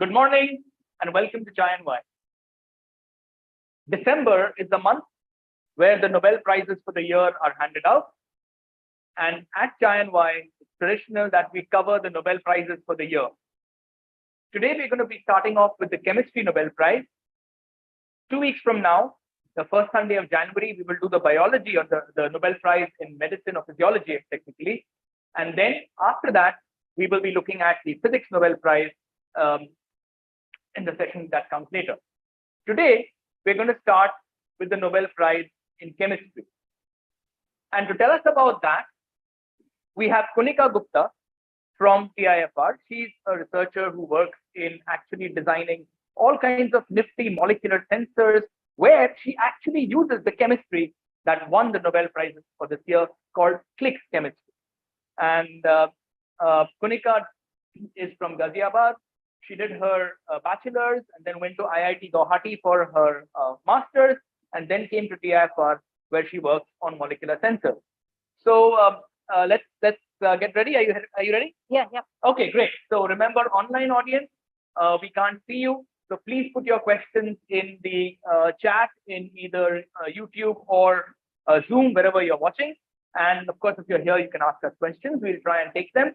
Good morning and welcome to Chai and Wine. December is the month where the Nobel Prizes for the year are handed out. And at Chai and Wine, it's traditional that we cover the Nobel Prizes for the year. Today, we're going to be starting off with the Chemistry Nobel Prize. 2 weeks from now, the first Sunday of January, we will do the biology or the Nobel Prize in medicine or physiology, technically. And then after that, we will be looking at the Physics Nobel Prize in the session that comes later. Today, we're going to start with the Nobel Prize in Chemistry. And to tell us about that, we have Kunika Gupta from TIFR. She's a researcher who works in actually designing all kinds of nifty molecular sensors, where she actually uses the chemistry that won the Nobel Prize for this year called click chemistry. And Kunika is from Ghaziabad. She did her bachelor's and then went to IIT Guwahati for her master's, and then came to TIFR where she works on molecular sensors. So let's get ready. Are you ready? Yeah. Okay, great. So remember, online audience, we can't see you. So please put your questions in the chat in either YouTube or Zoom, wherever you're watching. And of course, if you're here, you can ask us questions. We'll try and take them.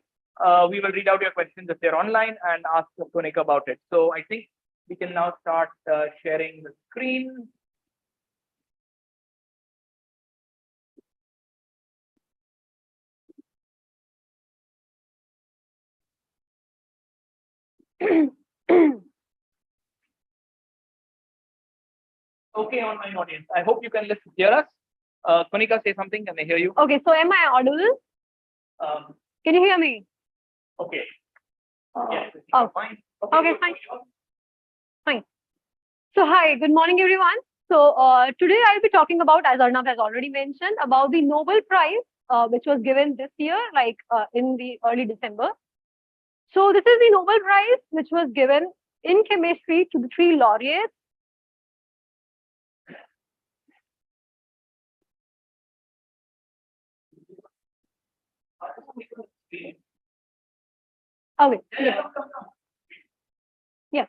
We will read out your questions if they're online and ask Kunika about it. So I think we can now start sharing the screen. Okay, online audience. I hope you can hear us. Kunika, say something. Can I hear you? Okay, so am I audible? Can you hear me? Okay. Yes. Oh, fine. Okay, fine. Fine. So hi, good morning, everyone. So today I'll be talking about, as Arnav has already mentioned, about the Nobel Prize, which was given this year, in the early December. So this is the Nobel Prize, which was given in chemistry to the 3 laureates. Okay. Yeah.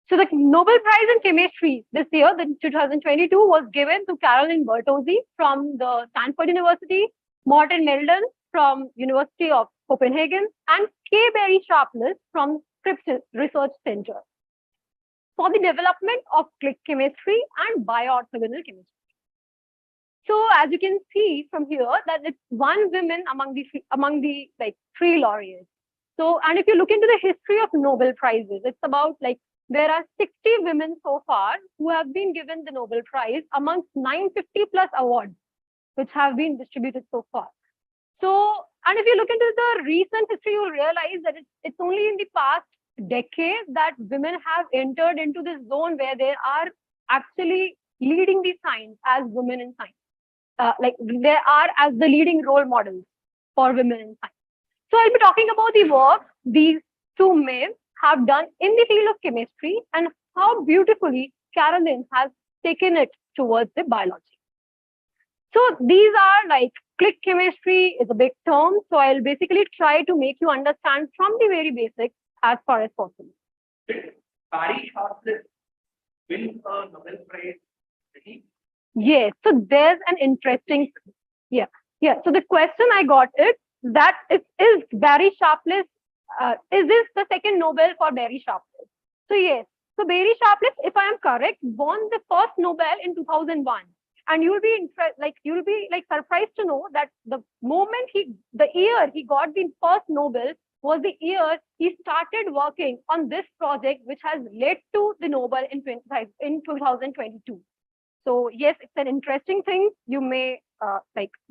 So the Nobel Prize in Chemistry this year, the 2022, was given to Carolyn Bertozzi from the Stanford University, Morten Meldal from University of Copenhagen, and Barry Sharpless from Scripps Research Center for the development of click chemistry and bio-orthogonal chemistry. So as you can see from here, that it's one woman among the 3 laureates. So, and if you look into the history of Nobel Prizes, it's about there are 60 women so far who have been given the Nobel Prize amongst 950 plus awards, which have been distributed so far. So, and if you look into the recent history, you'll realize that it's only in the past decade that women have entered into this zone where they are actually leading the science as women in science. They are as the leading role models for women in science. So I'll be talking about the work these 2 men have done in the field of chemistry and how beautifully Carolyn has taken it towards the biology. So these are click chemistry is a big term. So I'll basically try to make you understand from the very basics as far as possible. Barry Sharpless wins a Nobel Prize. Yes. So there's an interesting, yeah. So the question I got is that is Barry Sharpless, is this the second Nobel for Barry Sharpless? So yes. So Barry Sharpless, if I am correct, won the first Nobel in 2001. And you'll be surprised to know that the year he got the first Nobel was the year he started working on this project, which has led to the Nobel in 2022. So yes, it's an interesting thing. You may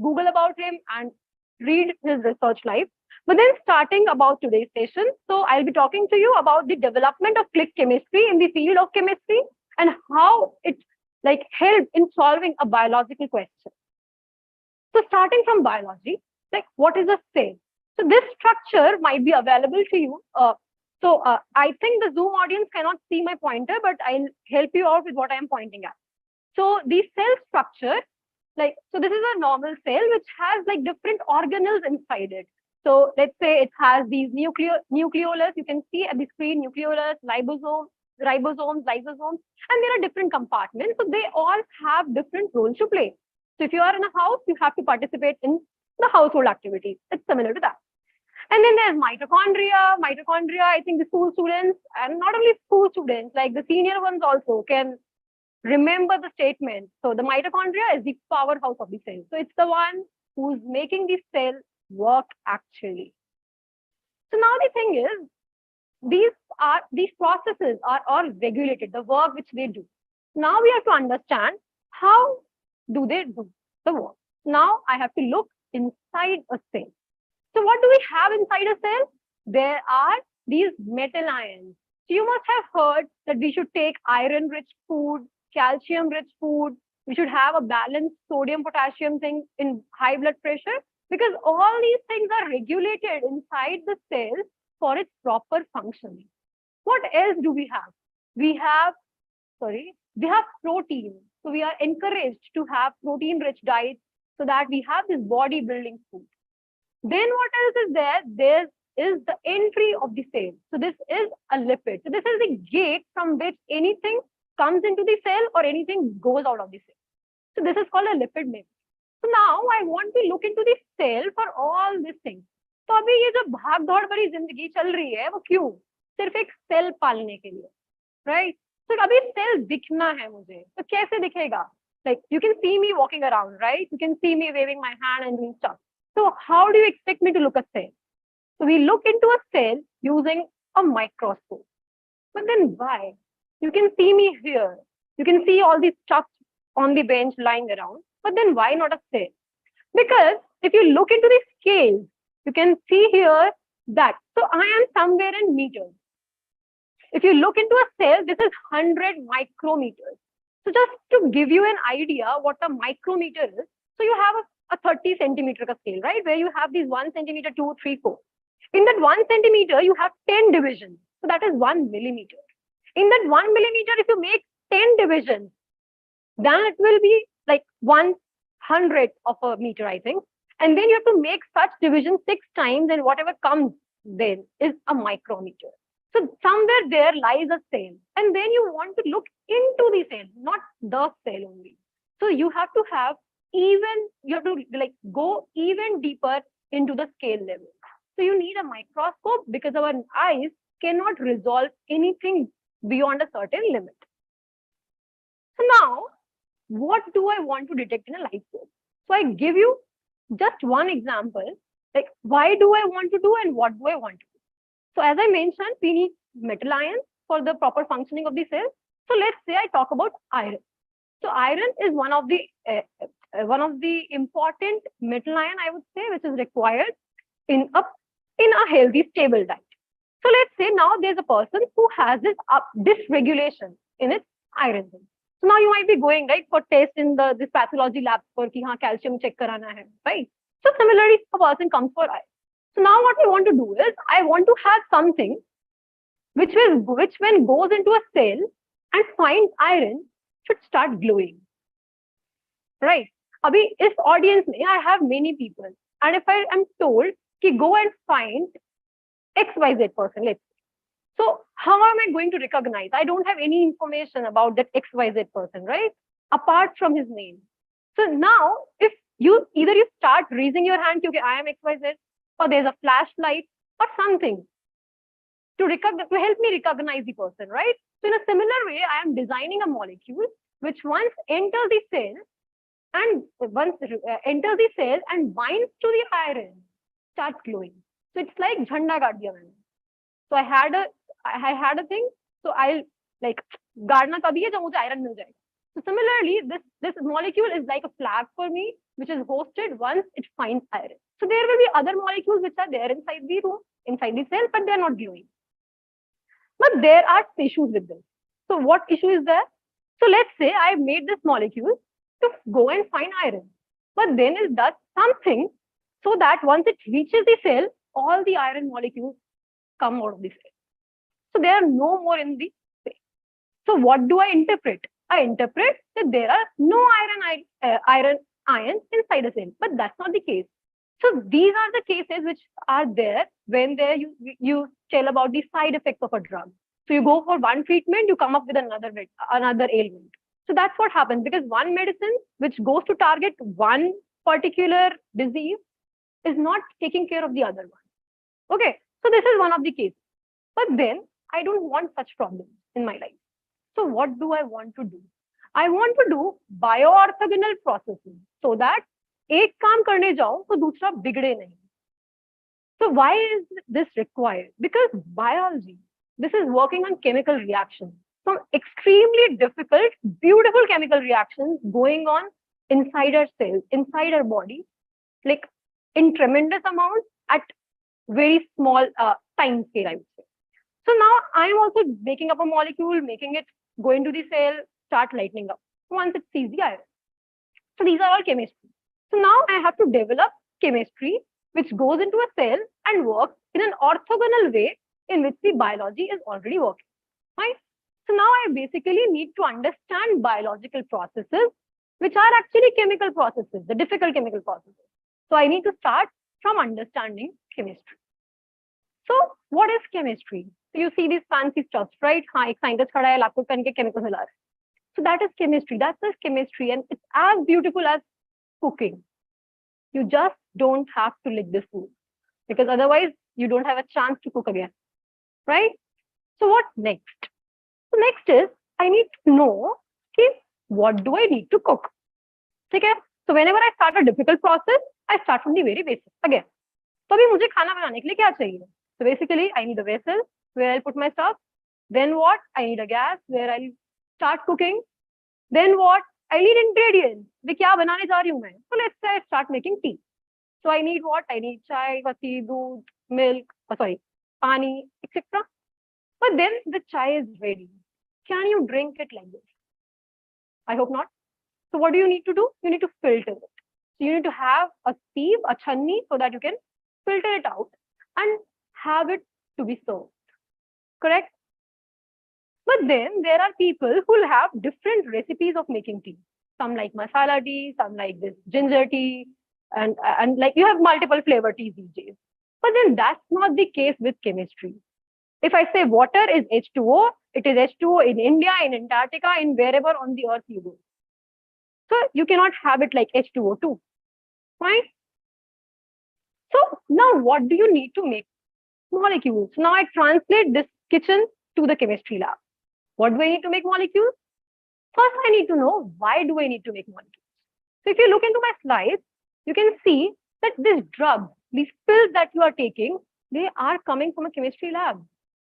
Google about him and read his research life. But then starting about today's session, so I'll be talking to you about the development of click chemistry in the field of chemistry and how it helped in solving a biological question. So starting from biology, what is a cell? So this structure might be available to you. I think the Zoom audience cannot see my pointer, but I'll help you out with what I am pointing at. So the cell structure, so this is a normal cell which has different organelles inside it. So let's say it has these nucleolus. You can see at the screen nucleolus, ribosomes, lysosomes, and there are different compartments. So they all have different roles to play. So if you are in a house, you have to participate in the household activities. It's similar to that. And then there's mitochondria. Mitochondria, I think the school students, and not only school students, like the senior ones also can remember the statement. So the mitochondria is the powerhouse of the cell. So it's the one who's making the cell work actually. So now the thing is, these processes are all regulated, the work which they do. Now we have to understand how do they do the work. Now I have to look inside a cell. So what do we have inside a cell? There are these metal ions. So you must have heard that we should take iron-rich food, calcium-rich food. We should have a balanced sodium-potassium thing in high blood pressure, because all these things are regulated inside the cell for its proper functioning. What else do we have? We have protein. So we are encouraged to have protein-rich diets so that we have this body-building food. Then what else is there? There is the entry of the cell. So this is a lipid. So this is the gate from which anything comes into the cell or anything goes out of the cell. So this is called a lipid membrane. So now I want to look into the cell for all these things. तो अभी ये जो भाग दौड़ भरी जिंदगी चल रही है वो क्यों? सिर्फ एक सेल पालने के लिए, right? So अभी सेल दिखना है मुझे, तो कैसे दिखेगा? Like you can see me walking around, right? You can see me waving my hand and doing stuff. So how do you expect me to look at cell? So we look into a cell using a microscope. But then why? You can see me here. You can see all these stuff on the bench lying around. But then why not a cell? Because if you look into the scales, you can see here that, so I am somewhere in meters. If you look into a cell, this is 100 micrometers. So just to give you an idea what a micrometer is, so you have a 30 centimeter scale, right? Where you have these 1 centimeter, 2, 3, 4. In that 1 centimeter, you have 10 divisions. So that is 1 millimeter. In that 1 millimeter, if you make 10 divisions, then it will be like 1/100th of a meter, I think. And then you have to make such division 6 times, and whatever comes then is a micrometer. So somewhere there lies a cell. And then you want to look into the cell, not the cell only. So you have to have like go even deeper into the scale level. So you need a microscope because our eyes cannot resolve anything beyond a certain limit. So now, what do I want to detect in a light source? So I give you just one example, like why do I want to do and what do I want to do? So as I mentioned, we need metal ions for the proper functioning of the cell. So let's say I talk about iron. So iron is one of the important metal ion, I would say, which is required in a healthy, stable diet. So let's say now there's a person who has this dysregulation in its iron. So now you might be going, right, for test in this pathology lab for ki haan calcium check karana hai, right? So similarly, a person comes for iron. So now what we want to do is, I want to have something which when goes into a cell and finds iron should start glowing, right? Abhi is audience mein I have many people, and if I am told ki go and find XYZ person, let's say. So how am I going to recognize? I don't have any information about that XYZ person, right? Apart from his name. So now, if you start raising your hand, okay, I am XYZ, or there's a flashlight or something to help me recognize the person, right? So in a similar way, I am designing a molecule which once enters the cell and binds to the iron, starts glowing. So it's like jhanda gaad diya maine. So I had a thing. So I'll like गाड़ना तभी है जब मुझे iron मिल जाएगा. So similarly, this molecule is like a flag for me, which is hosted once it finds iron. So there will be other molecules which are there inside the room, inside the cell, but they are not glowing. But there are issues with this. So what issue is there? So let's say I made this molecule to go and find iron, but then it does something so that once it reaches the cell, all the iron molecules come out of the cell. So there are no more in the cell. So what do I interpret? I interpret that there are no iron ions inside a cell, but that's not the case. So these are the cases which are there when you tell about the side effects of a drug. So you go for one treatment, you come up with another ailment. So that's what happens, because one medicine which goes to target one particular disease is not taking care of the other one. Okay, so this is one of the cases. But then I don't want such problems in my life. So what do I want to do? I want to do bio-orthogonal processing so that एक काम करने जाओ तो दूसरा बिगड़े नहीं. So why is this required? Because biology, this is working on chemical reactions. Some extremely difficult, beautiful chemical reactions going on inside our cells, inside our body, like in tremendous amounts at very small time scale, I would say. So now I'm also making up a molecule, making it go into the cell, start lightening up once it sees the iron. So these are all chemistry. So now I have to develop chemistry which goes into a cell and works in an orthogonal way in which the biology is already working. Right? So now I basically need to understand biological processes which are actually chemical processes, the difficult chemical processes. So I need to start from understanding chemistry. So what is chemistry? So you see these fancy stuff, right? हाँ, एक scientist खड़ा है, lab coat पहन के chemicals हिला रहा है. So that is chemistry. That's the chemistry, and it's as beautiful as cooking. You just don't have to lick this food, because otherwise you don't have a chance to cook again, right? So what next? So next is I need to know, okay, what do I need to cook? Okay. So whenever I start a difficult process, I start from the very basic again. So अभी मुझे खाना बनाने के लिए क्या चाहिए? So basically I need a vessel where I'll put my stuff. Then what? I need a gas where I'll start cooking. Then what? I need ingredients. मैं क्या बनाने जा रही हूँ मैं? So let's say I start making tea. So I need what? I need chai, patti, दूध, milk, pani, etc. But then the chai is ready. Can you drink it like this? I hope not. So what do you need to do? You need to filter it. So you need to have a sieve, a channi, so that you can filter it out and have it to be served. Correct? But then there are people who will have different recipes of making tea. Some like masala tea, some like this ginger tea, and like you have multiple flavor teas these days. But then that's not the case with chemistry. If I say water is H2O, it is H2O in India, in Antarctica, in wherever on the earth you go. So you cannot have it like H2O too, right? So now what do you need to make molecules? Now I translate this kitchen to the chemistry lab. What do I need to make molecules? First, I need to know why do I need to make molecules. So if you look into my slides, you can see that this drug, these pills that you are taking, they are coming from a chemistry lab,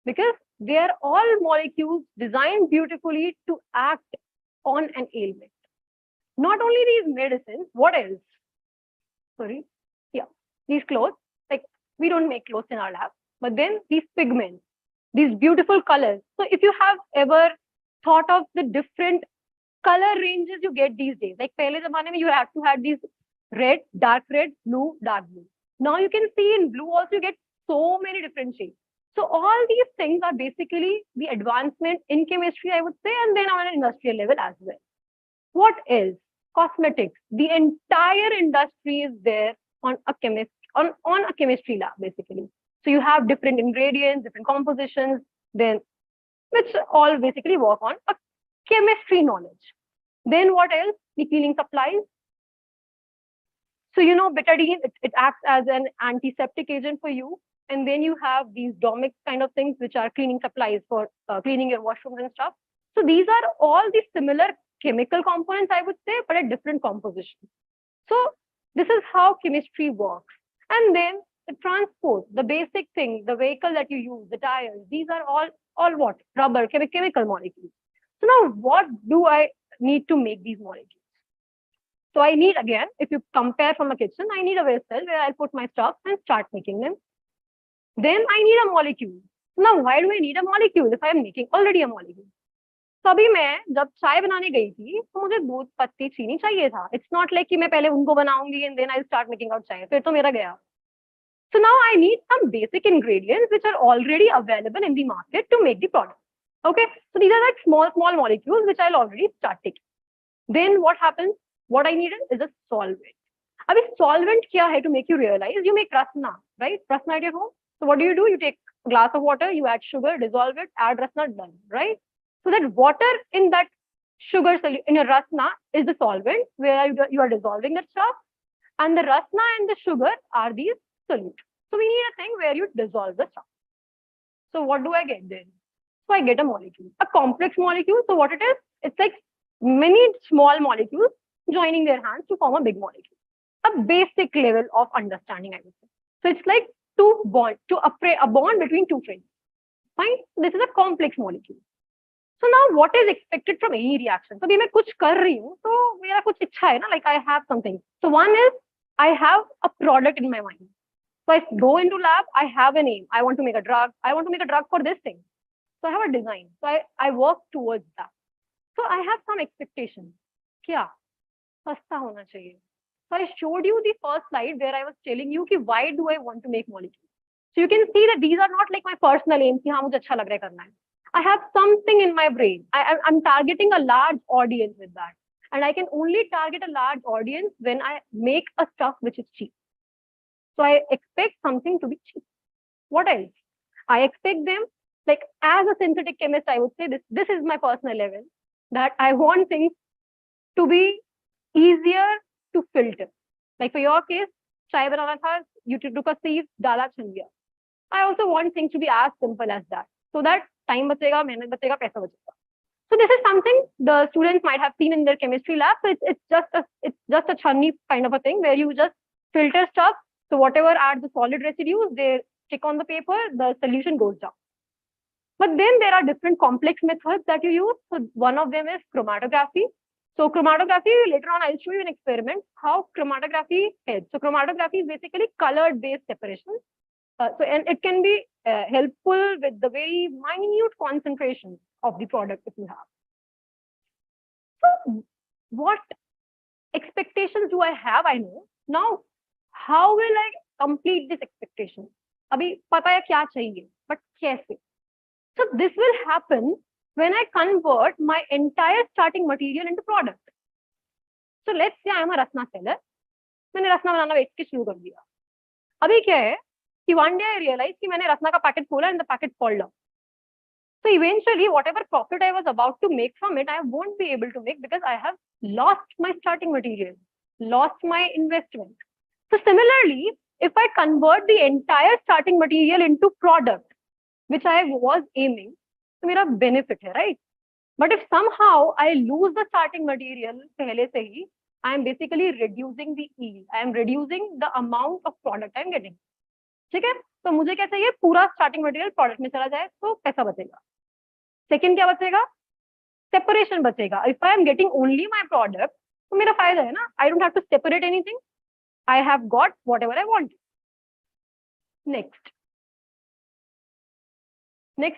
because they are all molecules designed beautifully to act on an ailment. Not only these medicines, what else? Sorry, yeah, these clothes, like we don't make clothes in our lab, but then these pigments, these beautiful colors. So if you have ever thought of the different color ranges you get these days, like pehle zamane mein you have to have these red, dark red, blue, dark blue. Now you can see in blue also you get so many different shades. So all these things are basically the advancement in chemistry, I would say, and then on an industrial level as well. What else? Cosmetics. The entire industry is there on a chemistry lab, basically. So you have different ingredients, different compositions, then which all basically work on a chemistry knowledge. Then what else? The cleaning supplies. So you know betadine, it acts as an antiseptic agent for you. And then you have these domics kind of things, which are cleaning supplies for cleaning your washrooms and stuff. So these are all the similar chemical components, I would say, but at different compositions. So this is how chemistry works. And then the transport, the basic thing, the vehicle that you use, the tires, these are all what? Rubber, chemical molecules. So now what do I need to make these molecules? So I need, again, if you compare from a kitchen, I need a vessel where I'll put my stuff and start making them. Then I need a molecule. Now, why do I need a molecule if I am making already a molecule? So अभी मैं जब चाय बनाने गई थी तो मुझे दूध पत्ती चीनी चाहिए था. It's not like कि मैं पहले उनको बनाऊंगी and then I'll start making out चाय. फिर तो मेरा गया. So now I need some basic ingredients which are already available in the market to make the product. Okay, so these are like small molecules which I'll already start taking. Then what happens? What I need is a solvent. अभी solvent क्या है to make you realize? You make rasna, right? Rasna at your home. So what do? You take a glass of water, you add sugar, dissolve it, add rasna, done, right? So that water in that sugar in your rasna is the solvent where you are dissolving that stuff, and the rasna and the sugar are these solute. So we need a thing where you dissolve the stuff. So what do I get then? So I get a molecule, a complex molecule. So what it is? It's like many small molecules joining their hands to form a big molecule. A basic level of understanding, I would say. So it's like a bond between two friends. Fine. This is a complex molecule. So now what is expected from any reaction? So अभी मैं कुछ कर रही हूँ, तो मेरा कुछ इच्छा है ना, like I have something. So one is I have a product in my mind. So I go into lab, I have an aim. I want to make a drug. I want to make a drug for this thing. So I have a design. So I work towards that. So I have some expectations. क्या? सस्ता होना चाहिए. So I showed you the first slide where I was telling you कि why do I want to make molecules. So you can see that these are not like my personal aims कि हाँ मुझे अच्छा लग रहा है करना है. I have something in my brain. I'm targeting a large audience with that. And I can only target a large audience when I make a stuff which is cheap. So I expect something to be cheap. What else? I expect them, like as a synthetic chemist, I would say this is my personal level, that I want things to be easier to filter. Like for your case, chai banana tha, you took a sieve, dala chhan diya. I also want things to be as simple as that, so that time bachega, mehnat bachega, paisa bachega. So this is something the students might have seen in their chemistry lab. So it's just a chutney kind of a thing where you just filter stuff. So whatever are the solid residues, they stick on the paper, the solution goes down. But then there are different complex methods that you use. So one of them is chromatography. So chromatography, later on I'll show you an experiment how chromatography helps. So chromatography is basically color-based separation. And it can be helpful with the very minute concentration of the product if you have. So what expectations do I have? I know. Now, how will I complete this expectation? Abhi pata hai kya chahiye, but kaise? So this will happen when I convert my entire starting material into product. So let's say I am a rasna seller. मैंने रसना बनाना बेच के शुरू कर दिया. अभी क्या है कि one day I realized कि मैंने रसना का पैकेट खोला and the packet fall down. So eventually, whatever profit I was about to make from it, I won't be able to make because I have lost my starting material, lost my investment. So similarly, if I convert the entire starting material into product, which I was aiming, तो मेरा benefit है, right? But if somehow I lose the starting material पहले से ही, I am basically reducing the yield. I am reducing the amount of product I am getting. ठीक है? तो मुझे क्या चाहिए? पूरा starting material product में चला जाए, तो पैसा बचेगा. Second क्या बचेगा? Separation बचेगा. If I am getting only my product, तो मेरा फायदा है ना? I don't have to separate anything. I have got whatever I want. Next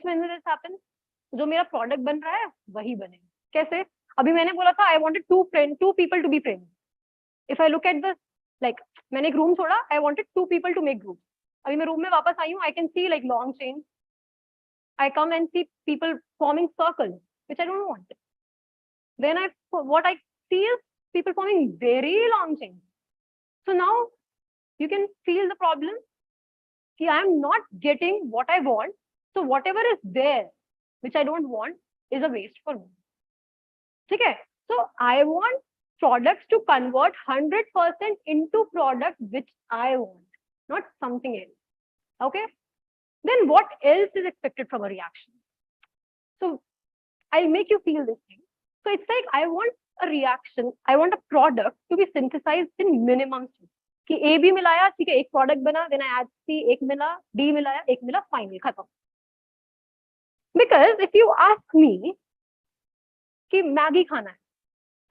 when this happens, जो मेरा product बन रहा है वही बने. कैसे? अभी मैंने बोला था I wanted two people to be friends. If I look at this, like मैंने एक room छोड़ा, I wanted two people to make groups. अभी मैं room में वापस आई हूँ, I can see like long chains. I come and see people forming circles, which I don't want. Then what I see is people forming very long chains. So now you can feel the problem. I am not getting what I want. So whatever is there, which I don't want, is a waste for me. Okay? So I want products to convert 100% into products which I want, not something else. Okay? Then what else is expected from a reaction? So I'll make you feel this thing. So it's like I want a reaction, I want a product to be synthesized in minimum steps. कि A भी मिलाया, ठीक है, एक product बना, then I add C, एक मिला, D मिलाया, एक मिला, final, खत्म. Because if you ask me कि मैगी खाना है,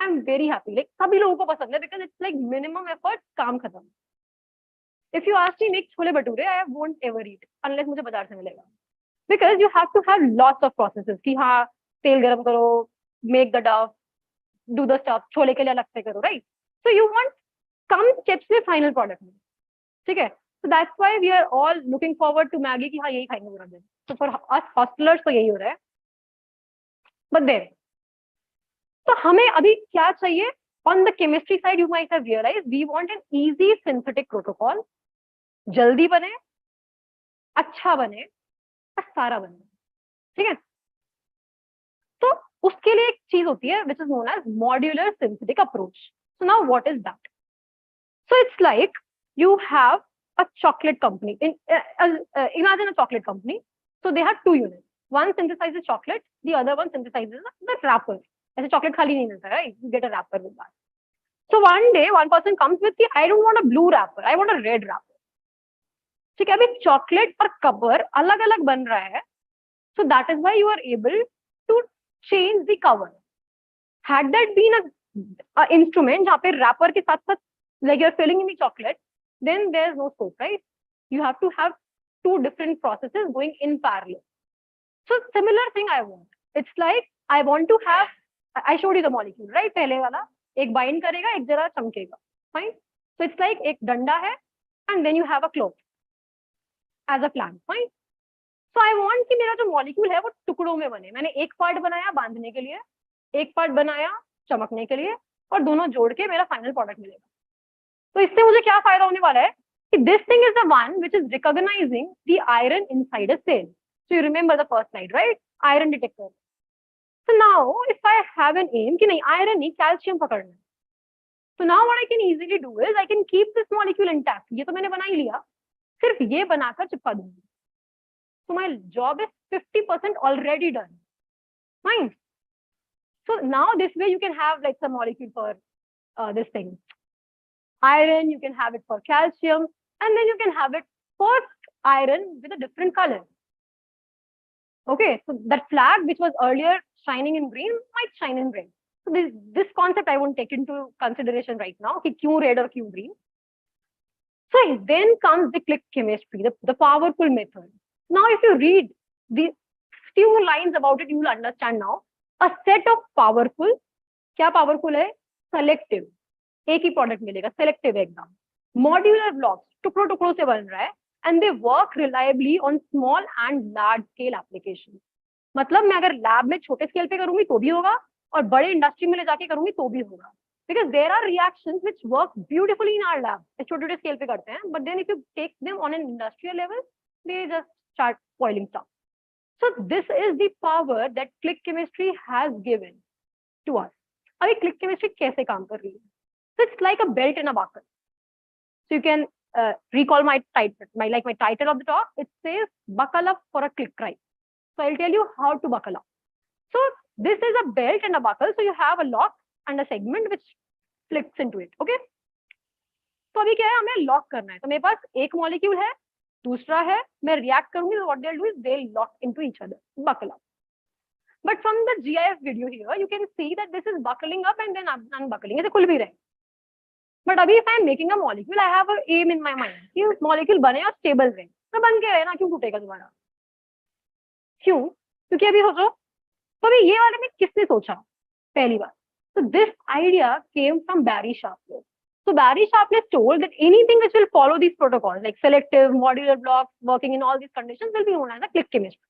I'm very happy. Like सभी लोगों को पसंद है because it's like minimum effort, काम खत्म. If you ask me make chole bhature, I won't ever eat unless मुझे बाजार से मिलेगा. Because you have to have lots of processes. कि हाँ तेल गरम करो, make the dough, do the stuff, chole के लिए अलग से करो, right? So you want some steps में final product में, ठीक है? So that's why we are all looking forward to Maggie कि हाँ यही खाएंगे पूरा दिन. So for us hostelers तो यही हो रहा है. But then, तो हमें अभी क्या चाहिए? On the chemistry side, you might have realized we want an easy synthetic protocol. जल्दी बने, अच्छा बने और सारा बने, ठीक है? तो उसके लिए एक चीज होती है which is known as modular synthetic approach. So now what is that? So it's like you have a chocolate company. Imagine a chocolate company. So they have two units. One synthesizes chocolate, the other one synthesizes the wrapper. ऐसे chocolate खाली नहीं मिलता, right? You get a wrapper with that. So one day one person comes with the, I don't want a blue wrapper, I want a red wrapper. ठीक है, अभी chocolate और cover अलग अलग बन रहा है. So that is why you are able to change the cover. Had that been a instrument जहाँ पे wrapper के साथ साथ like you're filling in the chocolate, then there's no scope, right? You have to have two different processes going in parallel. So similar thing I want. It's like I want to have, I showed you the molecule, right? पहले वाला एक bind करेगा, एक जरा चमकेगा, fine? So it's like एक डंडा है, and then you have a cloth as a plant, fine? So I want कि मेरा जो molecule है वो टुकड़ों में बने. मैंने एक part बनाया बांधने के लिए, एक part बनाया चमकने के लिए, और दोनों जोड़ के मेरा final product मिलेगा. तो इससे मुझे क्या फायदा होने वाला है कि this thing is the one which is recognizing the iron inside a cell. So you remember the first slide, right? Iron detector. So now if I have an aim कि नहीं iron नहीं calcium पकड़ना है, so now what I can easily do is I can keep this molecule intact. ये तो मैंने बना ही लिया, सिर्फ ये बनाकर चिपका दूंगी. So my job is 50% already done. Fine. So now this way you can have like some molecule for this thing. Iron, you can have it for calcium, and then you can have it for iron with a different color. Okay, so that flag which was earlier shining in green might shine in red. So this concept I won't take into consideration right now, कि क्यों red or क्यों green. So then comes the click chemistry, the powerful method. Now if you read the few lines about it, you will understand now. A set of powerful, क्या powerful है? Selective. एक ही product मिलेगा, selective एकदम. Modular blocks टुकड़ों टुकड़ों से बन रहा है, and they work reliably on small and large scale application. मतलब मैं अगर लैब में छोटे स्केल पे करूंगी तो भी होगा, और बड़े इंडस्ट्री में ले जाके करूंगी तो भी होगा, because there are reactions which work beautifully in our lab. छोटे छोटे स्केल पे करते हैं, but then if you take them on an industrial level, they just start boiling stuff. So this is the power that click chemistry has given to us. अभी click chemistry कैसे काम कर रही है? So it's like a belt and a buckle. So you can recall my title, my title of the talk. It says buckle up for a click right. So I'll tell you how to buckle up. So this is a belt and a buckle. So you have a lock and a segment which flips into it. Okay. तो अभी क्या है, हमें lock करना है. तो मेरे पास एक मॉलिक्यूल है, दूसरा है, मैं रिएक्ट करूंगी, तो what they'll do is they'll lock into each other. Buckle up. But from the GIF video here, you can see that this is buckling up and then unbuckling. ऐसे खुल भी रहे. But अभी if I am making a molecule, I have an aim in my mind कि molecule बने और stable रहे. तो बन के रहे ना, क्यों टूटेगा तुम्हारा? क्यों? क्योंकि अभी सोचो, तो अभी ये वाले में किसने सोचा पहली बार? So this idea came from Barry Sharpless. So Barry Sharpless told that anything which will follow these protocols like selective, modular blocks, working in all these conditions will be known as a click chemistry.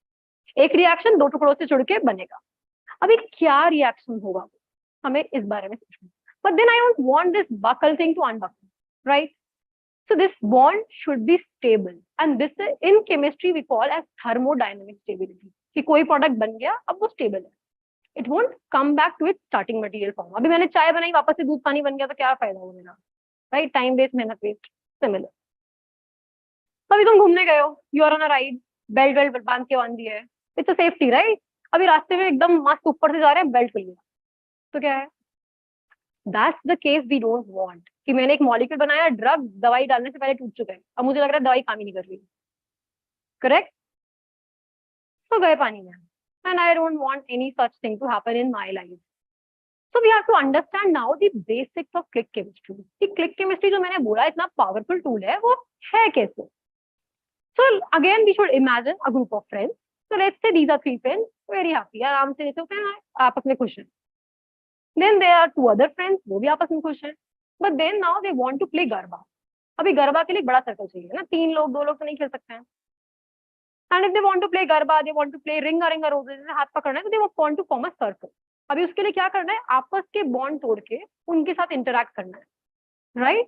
एक reaction दो टुकड़ों से जुड़ के बनेगा. अभी क्या reaction होगा हमें इस बारे में सोचना. But then I don't want this buckle thing to unbuckle, right? So this bond should be stable, and this in chemistry we call as thermodynamic stability. कि कोई product बन गया, अब वो stable है. It won't come back to its starting material form. अभी मैंने चाय बनाई, वापस से दूध पानी बन गया, तो क्या फायदा हुआ मेरा, right? Time waste, मेहनत waste, similar. अभी तुम घूमने गए हो, you are on a ride, belt बांध के बांध दिया है, it's a safety, right? अभी रास्ते में एकदम मस्त ऊपर से जा रहे हैं, बेल्ट खुल गया, तो क्या है? That's the case we don't want. कि मैंने एक मॉलिक्यूल बनाया, ड्रग दवाई डालने से पहले टूट चुका है, अब मुझे लग रहा है दवाई काम ही नहीं कर रही. करेक्ट? तो गए पानी में. And I don't want any such thing to happen in my life. So we have to understand now the basics of click chemistry. कि click chemistry जो मैंने बोला इतना powerful tool है, वो है कैसे? So again we should imagine a group of friends. So let's say these are 3 friends, very happy, आराम से रहते हैं, आपस में खुश हैं. Then there are 2 other friends, वो भी आपस में खुश हैं. But then now they want to play garba. अभी गरबा के लिए बड़ा सर्कल चाहिए ना, 3 लोग 2 लोग तो नहीं खेल सकते हैं. And if they want to play garba, they want to play रिंगा रिंगा रोज़ेस, हाथ पकड़ना है, तो they want to form a circle. अभी उसके लिए क्या करना है, आपस के बॉन्ड तोड़ के उनके साथ इंटरैक्ट करना है, राइट?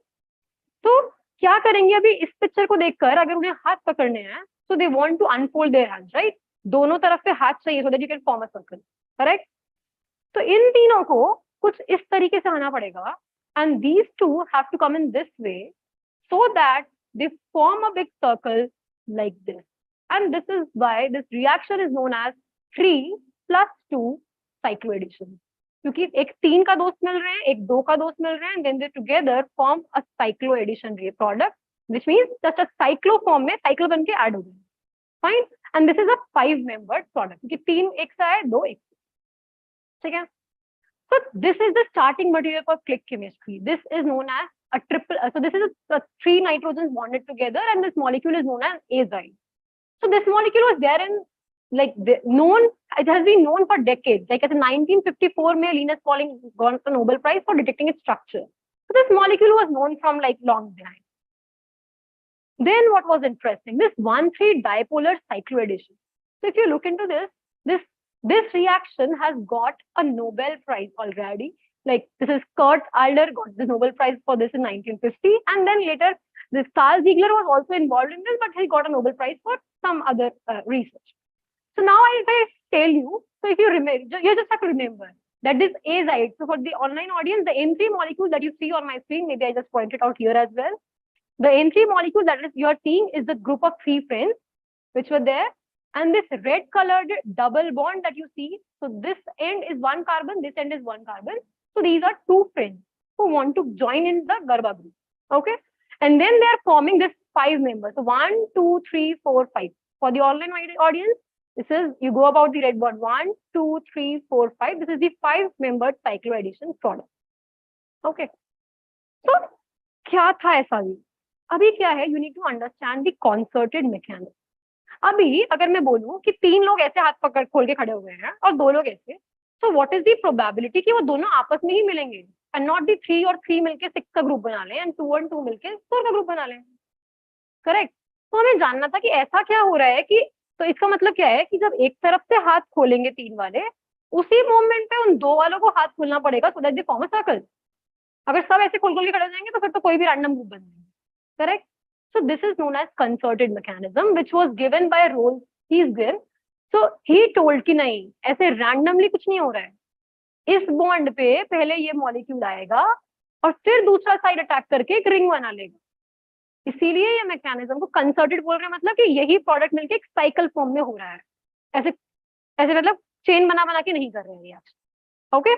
तो क्या करेंगे, अभी इस पिक्चर को देखकर अगर उन्हें हाथ पकड़ने हैं, so they want to unfold their hands, right? दोनों तरफ से हाथ चाहिए so that you can form a circle, correct? तो इन तीनों को कुछ इस तरीके से आना पड़ेगा, and these two have to come in this way so that they form a big circle like this, and this is why this reaction is known as 3+2 cycloaddition, क्योंकि एक 3 का दोस्त मिल रहे हैं, एक 2 का दोस्त मिल रहे हैं, then they together form a cycloaddition product, which means just a cyclo form में cycle बन के add हो गए, fine, and this is a 5-membered product, क्योंकि 3 एक सा है, 2 एक, ठीक है? So this is the starting material for click chemistry. This is known as a triple. So this is a 3 nitrogens bonded together, and this molecule is known as azide. So this molecule was there in known. It has been known for decades. Like in 1954, में Linus Pauling got the Nobel Prize for detecting its structure. So this molecule was known from like long behind. Then what was interesting? This 1,3 dipolar cycloaddition. So if you look into this reaction has got a Nobel Prize already. Like this is Kurt Alder got the Nobel Prize for this in 1950, and then later this Carl Ziegler was also involved in this, but he got a Nobel Prize for some other research. So now if I tell you, so if you remember, you just have to remember that this azide. So for the online audience, the N3 molecule that you see on my screen, maybe I just pointed out here as well. The N3 molecule that is you are seeing is the group of 3 friends which were there. And this red colored double bond that you see, so this end is 1 carbon, this end is 1 carbon. So these are 2 friends who want to join in the Garba group. Okay. And then they are forming this 5 members. So 1, 2, 3, 4, 5. For the online audience, this is, you go about the red bond, 1, 2, 3, 4, 5. This is the 5-membered cycloaddition product. Okay. So, क्या था ऐसा भी? अभी क्या है? You need to understand the concerted mechanism. अभी अगर मैं बोलूं कि 3 लोग ऐसे हाथ पकड़ खोल के खड़े हुए हैं और 2 लोग ऐसे, तो व्हाट इज द प्रोबेबिलिटी कि वो दोनों आपस में ही मिलेंगे एंड नॉट दी 3 और 3 मिलके 6 का ग्रुप बना लें एंड 2 और 2 मिलके 4 का ग्रुप बना लें, करेक्ट? तो हमें जानना था कि ऐसा क्या हो रहा है कि, तो इसका मतलब क्या है कि जब एक तरफ से हाथ खोलेंगे 3 वाले, उसी मोमेंट पे उन 2 वालों को हाथ खोलना पड़ेगा so that they form a circle. अगर सब ऐसे खोल खोल के खड़े हो जाएंगे तो फिर तो कोई भी रैंडम ग्रुप बन जाएगा, correct? So this is known as concerted mechanism, which was given by Rolls. He's given. So he told कि नहीं, ऐसे randomly कुछ नहीं हो रहा है. इस बॉन्ड पे पहले ये मॉलिक्यूल आएगा और फिर दूसरा साइड अटैक करके एक रिंग बना लेगा. इसीलिए ये मैकेनिज्म को कंसर्टेड बोल रहे हैं, मतलब कि यही प्रोडक्ट मिलके एक साइकिल फॉर्म में हो रहा है. ऐसे ऐसे मतलब चेन बना बना के नहीं कर रहे हैं आज. ओके.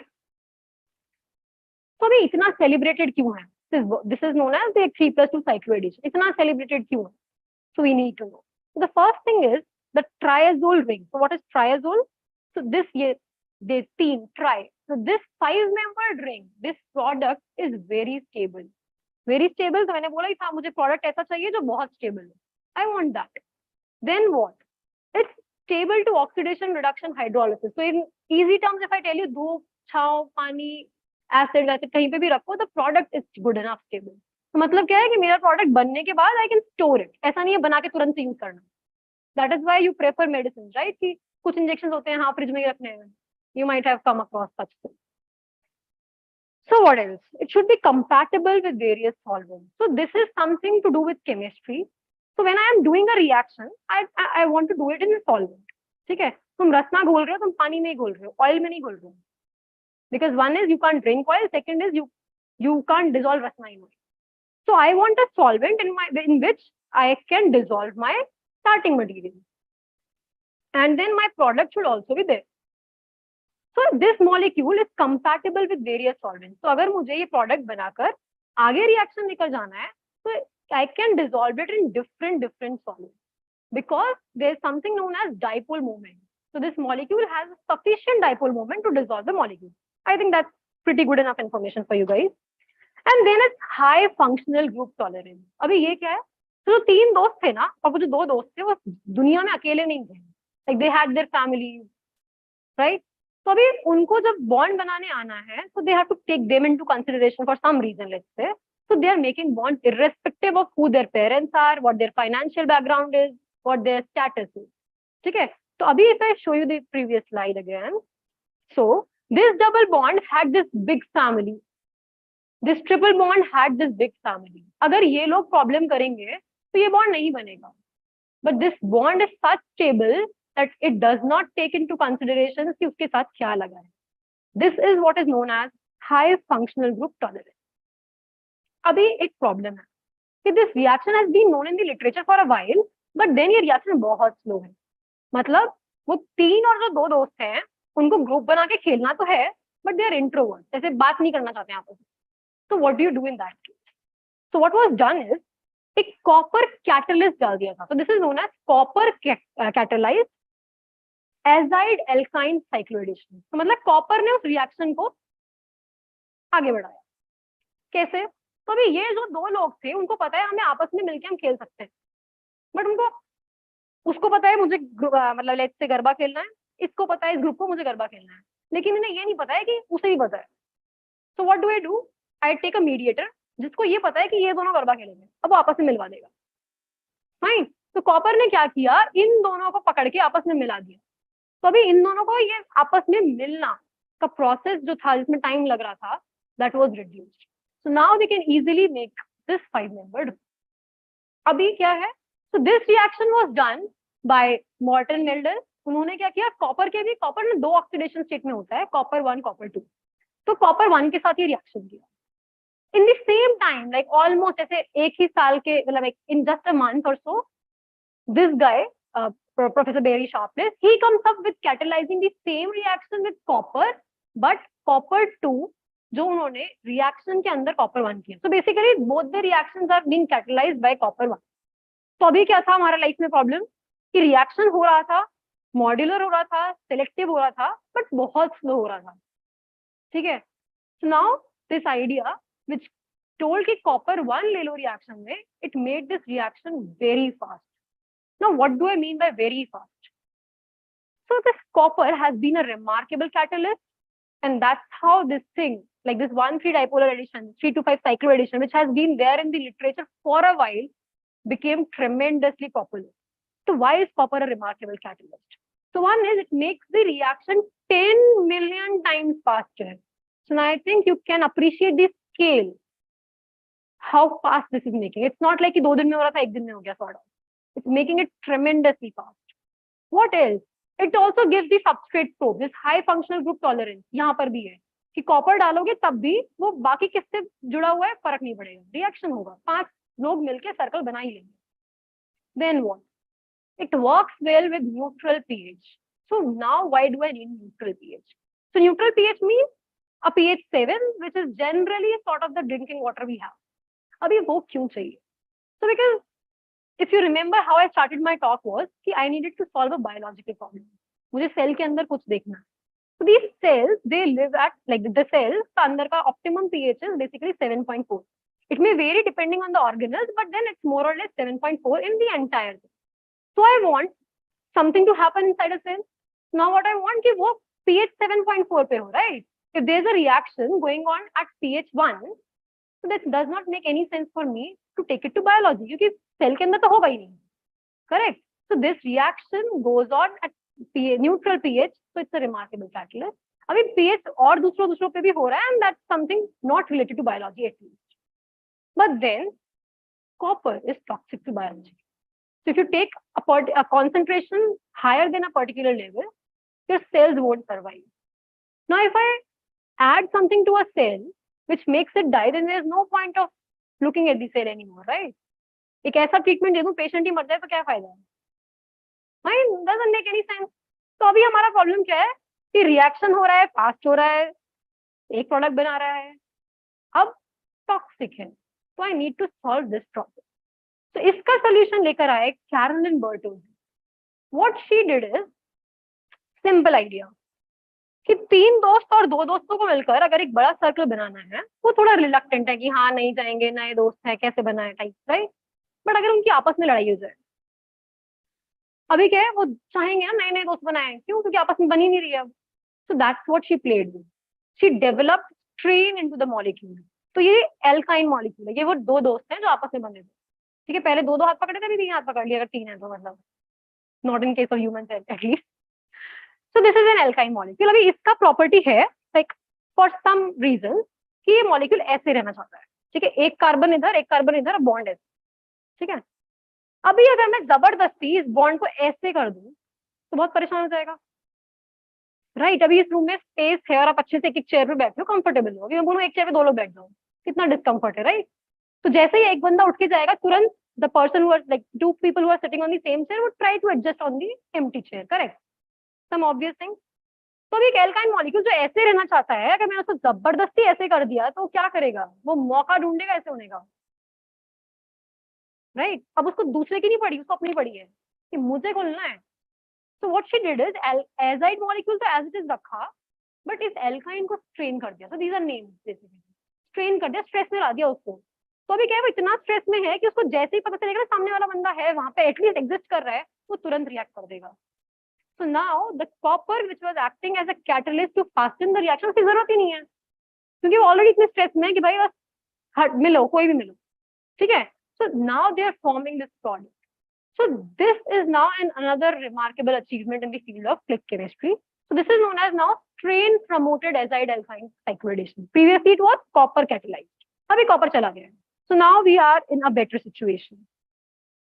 तो अभी इतना सेलिब्रेटेड क्यों है? This is known as the 3+2 cycloaddition. It's not celebrated क्यों? So we need to know. So the first thing is the triazole ring. So what is triazole? So this they team tri. So this 5-membered ring, this product is very stable. Very stable. तो मैंने बोला कि हाँ मुझे product ऐसा चाहिए जो बहुत stable है. I want that. Then what? It's stable to oxidation, reduction, hydrolysis. So in easy terms, if I tell you धूप, छांव, पानी, एसिड वैसे कहीं पे भी रखो, the product is good enough stable. तो मतलब क्या है कि मेरा प्रोडक्ट बनने के बाद आई कैन स्टोर इट. ऐसा नहीं है बना के तुरंत से यूज करना. That is why you prefer medicine, right? कि कुछ इंजेक्शन होते हैं हाँ फ्रिज में ही रखने हैं. You might have come across such thing. So what else? It should be compatible with various solvents. So this is something to do with chemistry. So when I am doing a reaction, I want to do it in a solvent. ठीक है? तुम रस में घोल रहे हो, तुम पानी में ही घोल रहे हो, ऑयल में नहीं घोल रहे हो. Because one is you can't drink oil, second is you can't dissolve rasna in oil. So I want a solvent in which I can dissolve my starting material, and then my product should also be there. So this molecule is compatible with various solvents. So अगर मुझे ये product बनाकर आगे reaction लेकर जाना है, so I can dissolve it in different solvents because there is something known as dipole moment. So this molecule has sufficient dipole moment to dissolve the molecule. I think that's pretty good enough information for you guys. And then it's high functional group tolerance. अभी ये क्या है? तो 3 दोस्त थे ना, और वो जो 2 दोस्त थे वो दुनिया में अकेले नहीं थे. Like they had their families, right? तो अभी उनको जब बॉन्ड बनाने आना है, so they have to take them into consideration for some reason, let's say. So they are making bonds irrespective of who their parents are, what their financial background is, what their status is. ठीक है? तो अभी if I show you the previous slide again, so This double bond had this big family. This triple bond had this big family. अगर ये लोग problem करेंगे तो ये बॉन्ड नहीं बनेगा. But this bond is such stable that it does not take into consideration कि उसके साथ क्या लगा है. This is what is known as high functional group tolerance. अभी एक प्रॉब्लम है कि this reaction has been known in the literature for a while, but then ये reaction बहुत slow है. मतलब वो तीन और जो दो दोस्त हैं उनको ग्रुप बना के खेलना तो है, but they are introverts, जैसे बात नहीं करना चाहते हैं आपस में. So what do you do in that case? So what was done is एक कॉपर कैटलिस्ट डाल दिया था. So this is known as copper catalyzed azide alkyne cycloaddition. तो मतलब कॉपर ने उस रिएक्शन को आगे बढ़ाया. कैसे? तो अभी ये जो दो लोग थे उनको पता है हमें आपस में मिलके हम खेल सकते हैं, बट उसको पता है मुझे मतलब लेट्स से गरबा खेलना है, इसको पता है इस ग्रुप को मुझे गरबा खेलना है, लेकिन इन्हें ये नहीं पता है कि उसे ही पता है. So what do I do? I take a mediator जिसको ये पता है कि ये दोनों गरबा खेलेंगे, अब वो आपस में मिलवा देगा. फाइन. तो कॉपर ने क्या किया, इन दोनों को पकड़ के आपस में मिला दिया. तो अभी इन दोनों को ये आपस में मिलना का प्रोसेस जो था जिसमें टाइम लग रहा था, that was reduced. So now we can easily make this 5 membered. अभी क्या है? So this reaction was done by Morten Meldal. उन्होंने क्या किया, कॉपर ने 2 ऑक्सीडेशन स्टेट में होता है, कॉपर 1 कॉपर 2. तो कॉपर 1 के साथ ये रिएक्शन किया. In the same time, like almost ऐसे एक ही साल के, मतलब इन जस्ट अ मंथ और so, this guy Professor Barry Sharpless, he comes up with catalyzing the same reaction with copper, but copper 2 जो उन्होंने रिएक्शन के अंदर कॉपर 1 किया. So basically both the reactions are being catalyzed by copper 1. तो अभी क्या था हमारा लाइफ में प्रॉब्लम कि रिएक्शन हो रहा था, मॉड्यूलर हो रहा था, सिलेक्टिव हो रहा था, बट बहुत स्लो हो रहा था. ठीक है. So now this idea which told कि copper 1 ले लो रिएक्शन में, it made this reaction very fast. Now, what do I mean by very fast? So this copper has been a remarkable catalyst, and that's how this thing, like this 1,3 dipolar addition, 3 to 5 cycloaddition, which has been there in the literature for a while, became tremendously popular. So why is copper a remarkable catalyst? So one is it makes the reaction 10 million times faster. So now I think you can appreciate the scale, how fast this is making. It's not like कि 2 दिन में हो रहा था, 1 दिन में हो गया, sort of. It's making it tremendously fast. What else? It also gives the substrate probe, this high functional group tolerance. यहाँ पर भी है कि कॉपर डालोगे तब भी वो बाकी किससे जुड़ा हुआ है फर्क नहीं पड़ेगा, रिएक्शन होगा, 5 लोग मिलके सर्कल बना ही लेंगे. Then what? It works well with neutral pH. So now why do I need neutral pH? So neutral pH means a pH 7, which is generally sort of the drinking water we have. अभी वो क्यों चाहिए? So because if you remember how I started my talk was कि I needed to solve a biological problem. मुझे cell के अंदर कुछ देखना है. So these cells, they live at, like the cells का अंदर का optimum pH is basically 7.4. It may vary depending on the organelles, but then it's more or less 7.4 in the entire thing. So I want something to happen inside a cell. Now what I want कि वो pH 7.4 पे हो, right? If there's a reaction going on at pH 1, so that does not make any sense for me to take it to biology, क्योंकि cell के अंदर तो होगा ही नहीं. Correct? So this reaction goes on at neutral pH, so it's a remarkable catalyst. अभी pH और दूसरों पे भी हो रहा है, and that's something not related to biology at least. But then copper is toxic to biology. So if you take a concentration higher than a particular level, your cells won't survive. Now if I add something to a cell which makes it die, then there's no point of looking at the cell anymore, right? एक ऐसा treatment दे दूं patient ही मर जाए तो क्या फायदा है? doesn't make any sense. तो अभी हमारा प्रॉब्लम क्या है कि रिएक्शन हो रहा है, फास्ट हो रहा है, एक प्रोडक्ट बना रहा है, अब टॉक्सिक है. तो I need to solve this problem. तो इसका सोल्यूशन लेकर आए Carolyn Bertozzi. What she did is simple idea कि 3 दोस्त और 2 दोस्तों को मिलकर अगर एक बड़ा सर्कल बनाना है, वो थोड़ा रिलक्टेंट है कि हाँ नहीं जाएंगे, नए दोस्त है, कैसे बनाए टाइप, राइट? बट अगर उनकी आपस में लड़ाई हो जाए, अभी क्या है, वो चाहेंगे ना नए नए दोस्त बनाए, क्यों? क्योंकि आपस में बन ही नहीं रही है अब. So that's what she played with. She developed strain into the molecule. तो ये एल्काइन मॉलिक्यूल है, ये वो 2 दोस्त हैं जो आपस में बने थे. ठीक है, पहले 2 हाथ पकड़े थे, अभी 3 हाथ पकड़ लिया, अगर 3 है तो, मतलब not in case of human at least. So this is an alkyne molecule. अभी इसका प्रॉपर्टी है लाइक फॉर सम रीजन कि ये मॉलिक्यूल ऐसे रहना चाहता है, ठीक है, एक कार्बन इधर बॉन्ड ऐसे, ठीक है। अभी अगर मैं जबरदस्ती इस बॉन्ड को ऐसे कर दूं तो बहुत परेशान हो जाएगा, राइट। अभी इस रूम में स्पेस है और आप अच्छे से एक चेयर पे बैठे हो, कंफर्टेबल हो। अभी मैं बोलूं एक चेयर पे 2 लोग बैठ जाओ, कितना डिस्कम्फर्ट है, राइट। तो जैसे ही एक बंदा उठ के जाएगा, तुरंत the person who are like 2 people who are sitting on the same chair would try to adjust on the empty chair, correct? Some obvious thing. तो अभी एक एल्काइन मॉलिक्यूल जो ऐसे रहना चाहता है, अगर मैंने उसको जबरदस्ती ऐसे कर दिया तो क्या करेगा, वो मौका ढूंढेगा ऐसे होने का, राइट। अब उसको दूसरे की नहीं पड़ी, उसको अपनी पड़ी है कि मुझे खोलना है। So what she did is azide molecule तो as it is रखा, बट इस एल्काइन को स्ट्रेन कर दिया। So these are names basically, strain कर दिया, स्ट्रेस में ला दिया उसको। तो अभी क्या है, वो इतना स्ट्रेस में है कि उसको जैसे ही पता चलेगा ना सामने वाला बंदा है वहां पे, एटलीस्ट एग्जिस्ट कर रहा है, वो तुरंत रिएक्ट कर देगा। So now the copper which was acting as a catalyst to fasten the reaction, की जरूरत ही नहीं है, क्योंकि वो ऑलरेडी इतने स्ट्रेस में है कि भाई बस मिलो, कोई भी मिलो, ठीक है। So now they are forming this product. So this is now another remarkable achievement in the field of click chemistry. So this is known as now strain promoted azide alkyne cyclidation. Previously it was copper catalyzed. अभी copper चला गया है. So now we are in a better situation.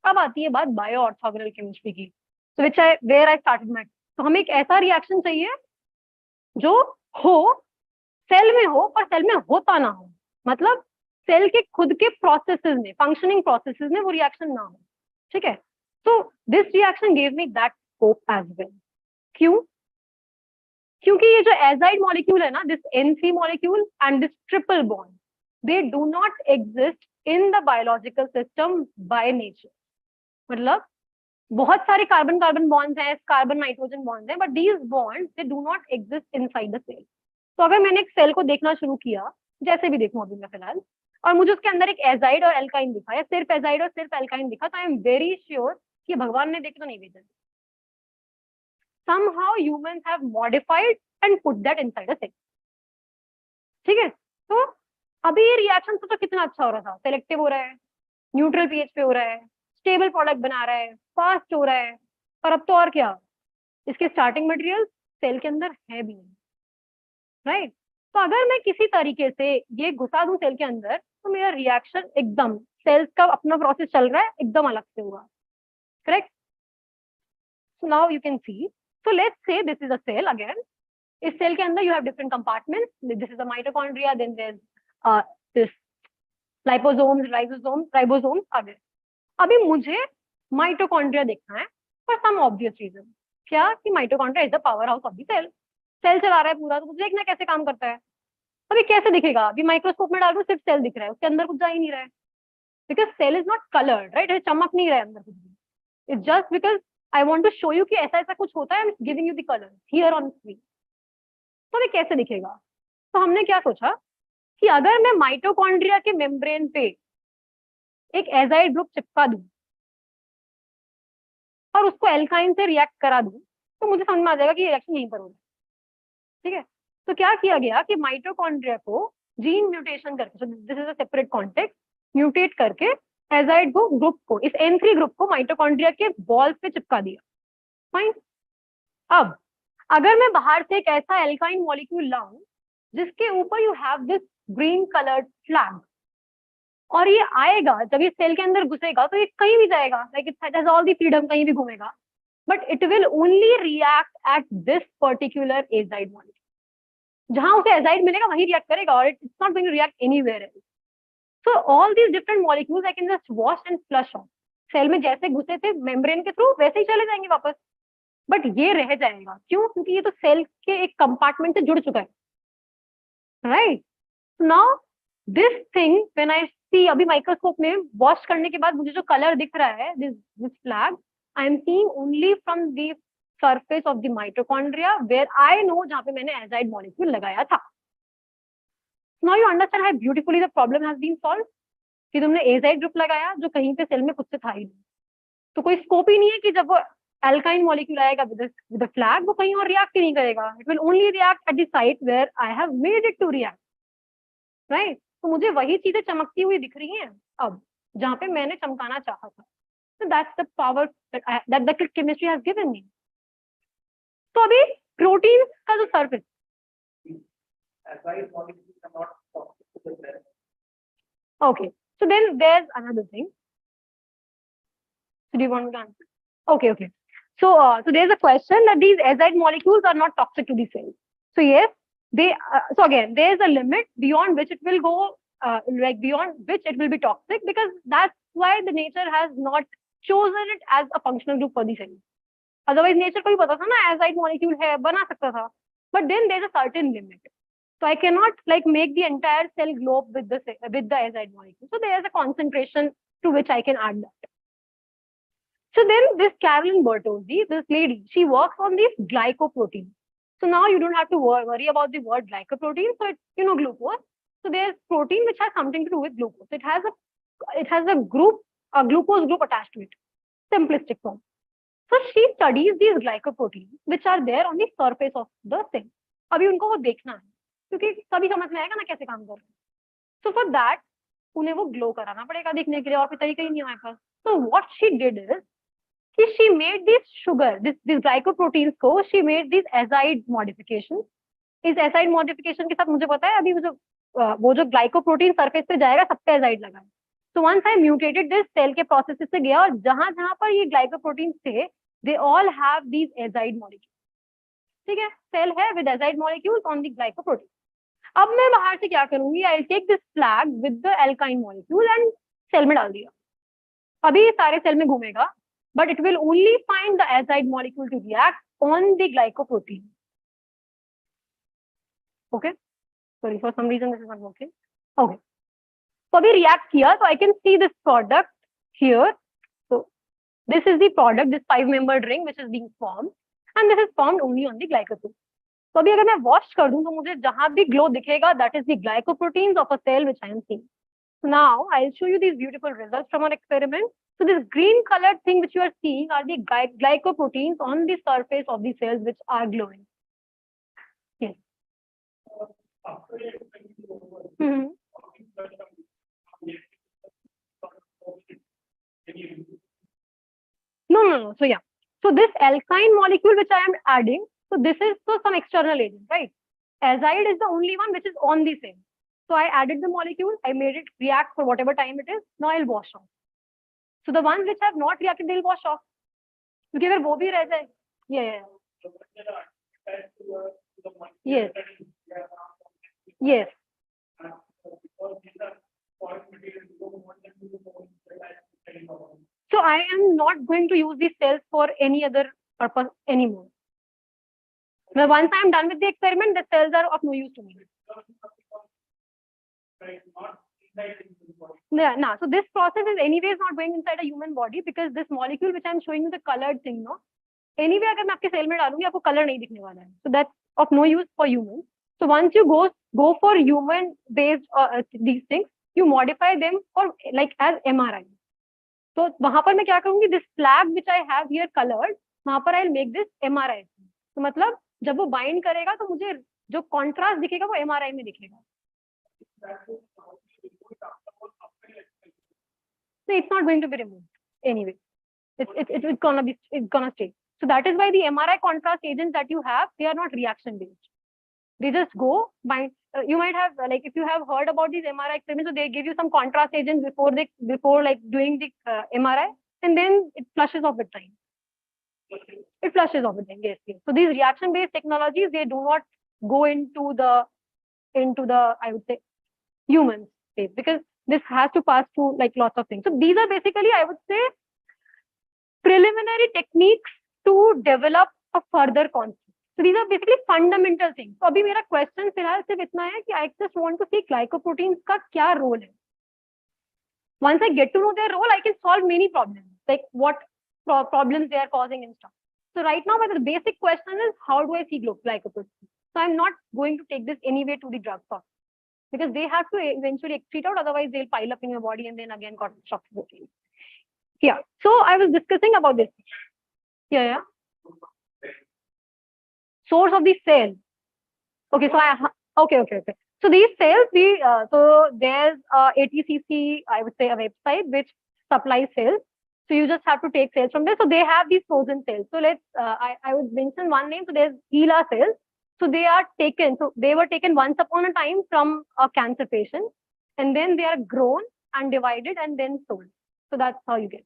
अब आती है बात bio-orthogonal chemistry की. So where I started my. तो हमें एक ऐसा रिएक्शन चाहिए जो हो, सेल में हो पर सेल में होता ना हो, मतलब सेल के खुद के प्रोसेसेस में, फंक्शनिंग प्रोसेसेस में वो रिएक्शन ना हो, ठीक है। So this reaction gave me that scope as well. क्यों? क्योंकि ये जो azide molecule है ना, this N3 molecule and this triple bond, they do not exist in the biological system by nature. मतलब बहुत सारे कार्बन कार्बन बॉन्ड्स हैं, कार्बन नाइट्रोजन बॉन्ड्स हैं, but these bonds they do not exist inside the cell. तो अगर मैंने एक cell को देखना शुरू किया, जैसे भी देखूं अभी मैं फिलहाल, और मुझे उसके अंदर एक एजाइड और एल्काइन दिखा, या सिर्फ एजाइड और सिर्फ एल्काइन दिखा, तो आई एम वेरी श्योर कि भगवान ने देखे तो नहीं भेजा। Somehow humans have modified and put that inside a cell. ठीक है। तो अभी ये रिएक्शन तो कितना अच्छा हो रहा था, सेलेक्टिव हो रहा है, न्यूट्रल पीएच पे हो रहा है, स्टेबल प्रोडक्ट बना रहा है, फास्ट हो रहा है, और अब तो और क्या, इसके स्टार्टिंग मटेरियल सेल के अंदर है भी नहीं, राइट। तो अगर मैं किसी तरीके से ये घुसा दूं सेल के अंदर, तो मेरा रिएक्शन एकदम सेल्स का अपना प्रोसेस चल रहा है, एकदम अलग से होगा, correct? So now you can see. So let's say this is a cell again. इस सेल के अंदर you have different compartments. This is a mitochondria. Then there's this liposomes, ribosomes आगे. अभी मुझे mitochondria देखना है for some obvious reason. क्या कि mitochondria is the powerhouse of the cell. Cell चला रहा है पूरा, तो मुझे देखना कैसे काम करता है। अभी कैसे दिखेगा, अभी माइक्रोस्कोप में डाल दूं सिर्फ सेल दिख रहा है, उसके अंदर कुछ जा ही नहीं रहा है, because cell is not coloured, right, चमक नहीं रहा है अंदर कुछ भी। It's just because I want to show you कि ऐसा ऐसा कुछ होता है, I am giving you the colour here on screen. तो अभी कैसे दिखेगा, तो हमने क्या सोचा कि अगर मैं माइटोकॉन्ड्रिया के मेम्ब्रेन पे एक एजाइड ग्रुप चिपका दूं और उसको एल्काइन से रिएक्ट करा दूं, तो मुझे समझ में आ जाएगा कि ये रिएक्शन यहीं पर होगा, ठीक है। तो क्या किया गया कि माइटोकॉन्ड्रिया को जीन म्यूटेशन करके, this is a separate context, mutate करके एजाइड को ग्रुप को, इस N3 ग्रुप को माइटोकॉन्ड्रिया के बॉल्स पे चिपका दिया, फाइन। अब अगर मैं बाहर से एक ऐसा एल्काइन मॉलिक्यूल लाऊं जिसके ऊपर you have this green coloured flag, और ये आएगा जब ये सेल के अंदर घुसेगा तो ये कहीं भी जाएगा, like it has all the freedom, कहीं भी घूमेगा, but it will only react at this particular azide molecule. जहां उसे एजाइड मिलेगा वहीं रिएक्ट करेगा, और it's not going to react anywhere else. So all these different molecules I can just wash and flush off. Cell में जैसे घुसे थे मेम्ब्रेन के थ्रू वैसे ही चले जाएंगे वापस, बट ये रह जाएगा, क्यों? क्योंकि ये तो सेल के एक कंपार्टमेंट से जुड़ चुका है, right. Now this thing when I see, अभी माइक्रोस्कोप में वॉश करने के बाद मुझे जो कलर दिख रहा है, this flag, I am seeing only from the surface of the mitochondria where I know, जहां पे मैंने एजाइड मॉलिक्यूल लगाया था। Now you understand how beautifully the problem has been solved. कि तुमने एजाइड ग्रुप लगाया जो कहीं पे सेल में खुद से था ही नहीं, तो कोई स्कोप ही नहीं है कि जब वो एल्काइन मॉलिक्यूल आएगा विद द फ्लैग वो कहीं और रिएक्ट ही नहीं करेगा, it will only react at the site where I have made it to react, right. तो मुझे वही चीजें चमकती हुई दिख रही हैं अब जहां पे मैंने चमकाना चाहा था। So that's the power that the chemistry has given me. तो अभी proteins का जो surface. Aside molecules are not toxic to the cell. Okay. So then there's another thing. So do you want me to answer? Okay. So there's a question that these azide molecules are not toxic to the cell. So yes, they. So again, there's a limit beyond which it will go, beyond which it will be toxic, because that's why the nature has not chosen it as a functional group for the cell. Otherwise, nature को भी पता था ना azide molecule है, बना सकता था. But then there's a certain limit. So I cannot make the entire cell globe with the azide molecule. So there is a concentration to which I can add that. So then this Carolyn Bertozzi, this lady, she works on these glycoproteins. So now you don't have to worry about the word glycoprotein. So it's glucose. So there's protein which has something to do with glucose. It has a glucose group attached to it. Simplistic form. So she studies these glycoproteins which are there on the surface of the cell. अभी उनको वो देखना है क्योंकि तभी समझ में आएगा ना कैसे काम कर रहे हैं. So for that उन्हें वो ग्लो कराना पड़ेगा देखने के लिए और कोई तरीका ही नहीं हमारे पास. So what she did is she made this sugar, this glycoproteins को she made these azide modifications. इस azide modification के साथ मुझे पता है अभी वो जो glycoprotein surface पे जाएगा सब पे azide लगा है. So once I mutated this, cell के processes से गया और जहां पर ये glycoproteins थे, they all have these azide molecules. ठीक है, cell है with azide molecules on the glycoprotein. अब मैं बाहर से क्या करूंगी? I'll take this flag with the alkyne molecule and cell में डाल दिया. अभी सारे cell में घूमेगा, but it will only find the azide molecule to react on the glycoprotein. Okay. Sorry, for some reason this is not working. Okay. So अभी react किया, so I can see this product here. So this is the product, this 5-membered ring which is being formed, and this is formed only on the glycoprotein. तो अभी अगर मैं wash कर दूं तो मुझे जहां भी glow दिखेगा, that is the glycoproteins of a cell which I am seeing. So now I'll show you these beautiful results from our experiment. So this green colored thing which you are seeing are the glycoproteins on the surface of the cells which are glowing. Yes. No. So yeah. So this alkyne molecule which I am adding, so this is some external agent, right? Azide is the only one which is on the cell. So I added the molecule, I made it react for whatever time it is. Now I'll wash off. So the ones which have not reacted, they'll wash off. क्योंकि अगर वो भी रह जाए, yeah. Yes. Yes. So I am not going to use these cells for any other purpose anymore. Now once I am done with the experiment, the cells are of no use to me. Yeah, no. So this process is anyways not going inside a human body because this molecule which I am showing you the colored thing, no. Anyway, अगर मैं आपके cell में डालूंगी आपको colour नहीं दिखने वाला है. So that's of no use for humans. So once you go for human based these things, you modify them for as MRI. So वहां पर मैं क्या करूंगी? This flag which I have here colored, वहां पर I'll make this MRI. तो मतलब जब वो bind करेगा तो मुझे जो contrast दिखेगा वो MRI में दिखेगा. So it's not going to be removed anyway. It's gonna stay. So that is why the MRI contrast agents that you have, they are not reaction based. They just go bind. You might have if you have heard about these MRI experiments, so they give you some contrast agents before doing the MRI, and then it flushes off with time. It flushes off with time. Yes. So these reaction based technologies, they do not go into the I would say human space because this has to pass through lots of things. So these are basically, I would say, preliminary techniques to develop a further concept. So these are basically fundamental things. So अभी मेरा question फिलहाल सिर्फ इतना है कि I just want to see glycoproteins का क्या role है. Once I get to know their role, I can solve many problems, like what problems they are causing and stuff. So right now, the basic question is, how do I see glycoproteins? So I'm not going to take this anyway to the drug process because they have to eventually excrete out, otherwise they'll pile up in your body and then again got structural proteins. Yeah. So I was discussing about this. Yeah. Source of the cell. Okay. So okay. So these cells, so there's ATCC, I would say a website which supplies cells. So you just have to take cells from there. So they have these frozen cells. So let's, I would mention one name. So there's HeLa cells. So they are taken. So they were taken once upon a time from a cancer patient, and then they are grown and divided and then sold. So that's how you get.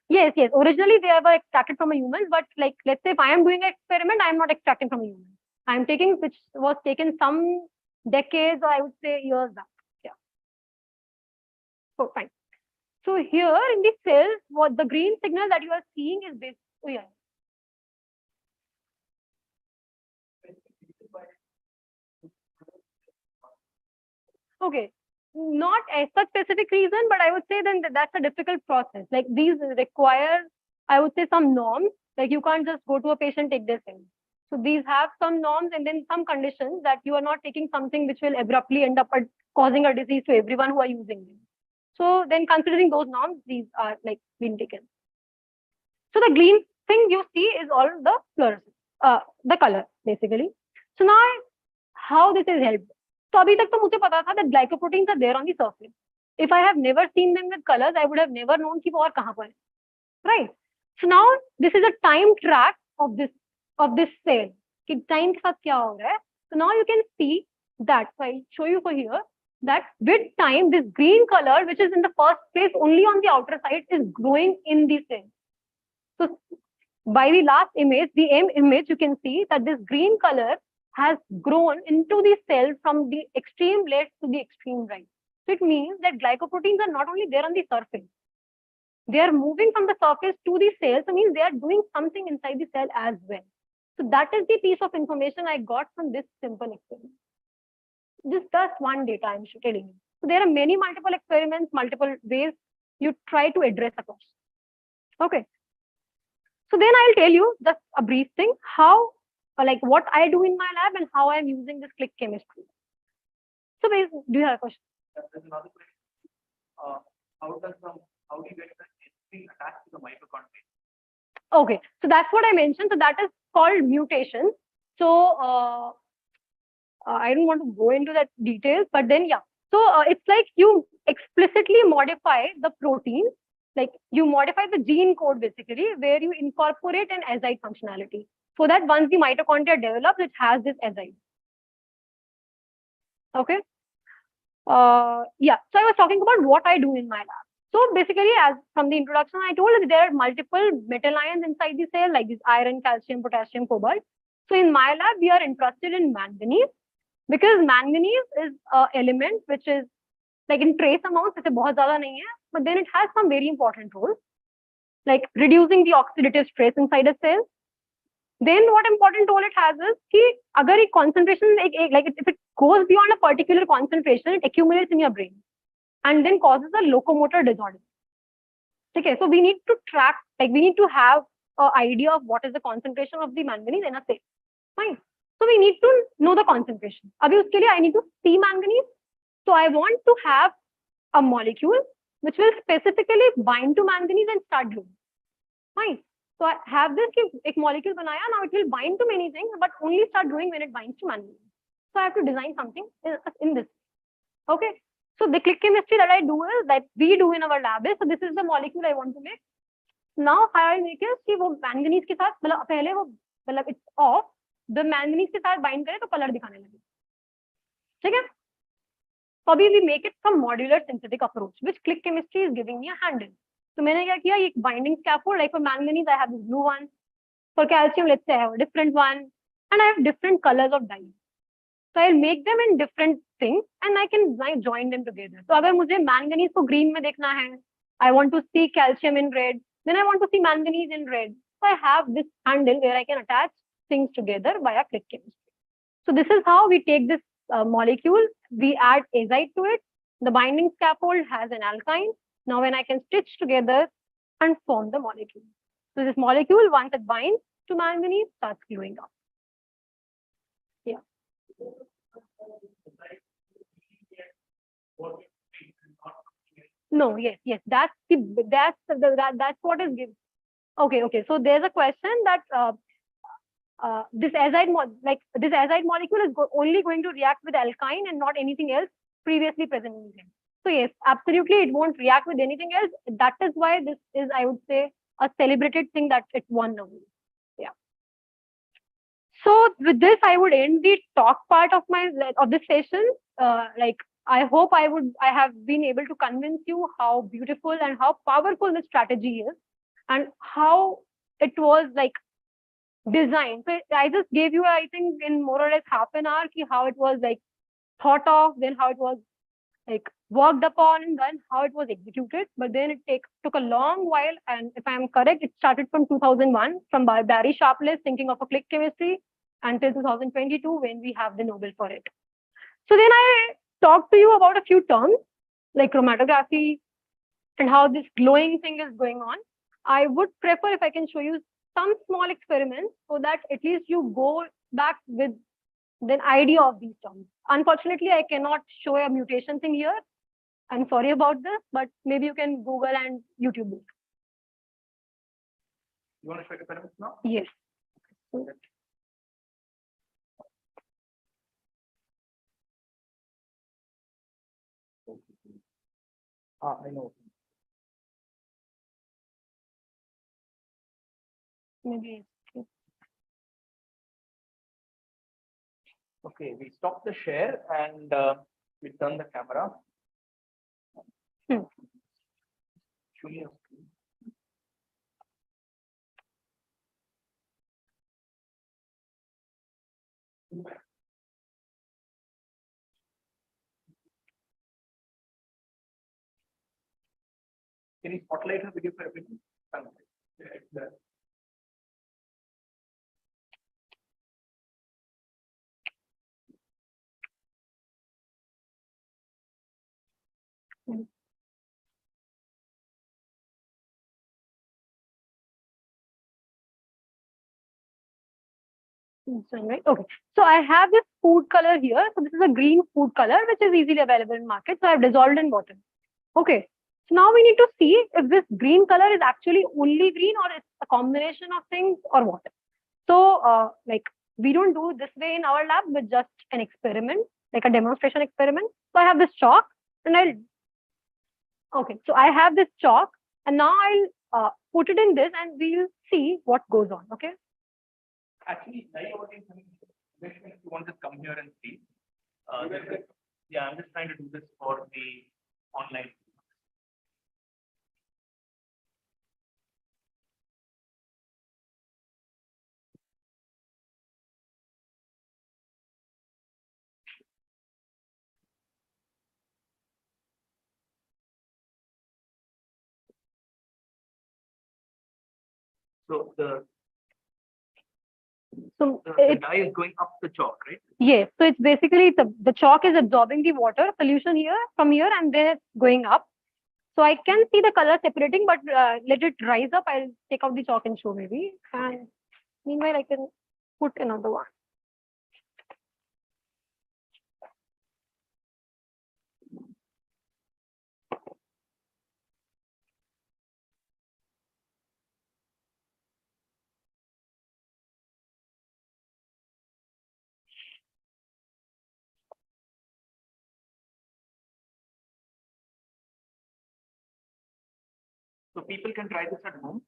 Yes, yes. Originally they were extracted from a human, but like let's say if I am doing an experiment, I am not extracting from a human. I am taking which was taken some decades, or I would say years back. Yeah. So fine. So here in the cells, what the green signal that you are seeing is this. Oh yeah. Okay, not as such specific reason, but I would say then that's a difficult process. Like these require, I would say, some norms. Like you can't just go to a patient, take their cells. So these have some norms and then some conditions that you are not taking something which will abruptly end up causing a disease to everyone who are using them. So then considering those norms, these are like being taken. So the green thing you see is all the fluorescence, the color basically. So now how this is helped. So abhi tak to mujhe pata tha that glycoproteins are there on the surface. If I have never seen them with colors, I would have never known ki wo aur kahan par hai. Right? So now this is a time track of this cell. Ki time ke sath kya ho raha hai. So now you can see that. So I'll show you for here that with time this green color, which is in the first place only on the outer side, is growing in the cell. So by the last image, the M image, you can see that this green color has grown into the cell from the extreme left to the extreme right. So it means that glycoproteins are not only there on the surface, they are moving from the surface to the cell. So it means they are doing something inside the cell as well. So that is the piece of information I got from this simple experiment. This is just one data I'm telling you. So there are many multiple experiments, multiple ways you try to address a question. Okay. So then I'll tell you just a brief thing, how, like what I do in my lab and how I'm using this click chemistry. So do you have a question? There's another question. How do you get the chemistry attached to the mitochondria? Okay, so that's what I mentioned. So that is called mutation. So I don't want to go into that details, but then yeah. So it's like you explicitly modify the protein, like you modify the gene code basically, where you incorporate an azide functionality. So that once the mitochondria develops, it has this azide. Okay. Yeah. So I was talking about what I do in my lab. So basically, as from the introduction, I told that there are multiple metal ions inside the cell, like this iron, calcium, potassium, cobalt. So in my lab, we are interested in manganese because manganese is an element which is like in trace amounts, it's bahut zyada nahi hai, but then it has some very important roles, like reducing the oxidative stress inside a cell. Then what important role it has is ki agar a concentration, like if it goes beyond a particular concentration, it accumulates in your brain and then causes a locomotor disorder. Okay, so we need to track, like we need to have an idea of what is the concentration of the manganese in a cell. Fine. So we need to know the concentration. Abhi uske liye I need to see manganese. So I want to have a molecule which will specifically bind to manganese and start glowing. Fine. So I have this molecule banaya, now it will bind to many things, but only start glowing when it binds to manganese. So I have to design something in this. Okay. So the click chemistry that I do is that we do in our lab is, so this is the molecule I want to make. Now how I make is कि वो manganese के साथ मतलब पहले वो मतलब it's off, the manganese के साथ bind करे तो color दिखाने लगे. ठीक है? So अभी we make it from modular synthetic approach, which click chemistry is giving me a handle. So मैंने क्या किया, एक binding scaffold, like for manganese I have this blue one, for calcium let's say I have a different one, and I have different colors of dyes. So I'll make them in different things and I can join them together. So अगर मुझे manganese को green में देखना है, I want to see calcium in red, then I want to see manganese in red. So I have this handle where I can attach things together via click chemistry. So this is how we take this molecule, we add azide to it, the binding scaffold has an alkyne. Now when I can stitch together and form the molecule. So this molecule, once it binds to manganese, starts glowing up. Yeah. No, yes, that's what is given. Okay. So there's a question that this azide molecule is only going to react with alkyne and not anything else previously present in the cell. So yes, absolutely, it won't react with anything else. That is why this is, I would say, a celebrated thing that it won Nobel. Yeah. So with this, I would end the talk part of this session. Like, I hope I have been able to convince you how beautiful and how powerful this strategy is, and how it was like designed. So I just gave you, I think, in more or less half an hour, how it was like thought of, then how it was like worked upon, and then how it was executed. But then it took a long while, and if I'm correct, it started from 2001, from Barry Sharpless thinking of a click chemistry, until 2022 when we have the Nobel for it. So then I talked to you about a few terms like chromatography and how this glowing thing is going on. I would prefer if I can show you some small experiments so that at least you go back with the idea of these terms. Unfortunately, I cannot show a mutation thing here. I'm sorry about this, but maybe you can Google and YouTube it. You want to show experiments now? Yes. I know. Maybe. Okay, we stop the share and we turn the camera. Show me your screen. Can you spotlight her video for everything? Right. Okay. So I have this food color here. So this is a green food color, which is easily available in market. So I've dissolved in water. Okay. So now we need to see if this green color is actually only green, or it's a combination of things, or what. So like, we don't do this way in our lab, but just an experiment, like a demonstration experiment. So I have this chalk, and okay. So I have this chalk, and now I'll put it in this, and we'll see what goes on. Okay. Actually, if you want to come here and see. Yeah, I'm just trying to do this for the online. So the dye is going up the chalk, right? Yes. So it's basically the chalk is absorbing the water solution here from here, and then it's going up. So I can see the color separating, but let it rise up. I'll take out the chalk and show maybe. And meanwhile, I can put another one. So people can try this at home?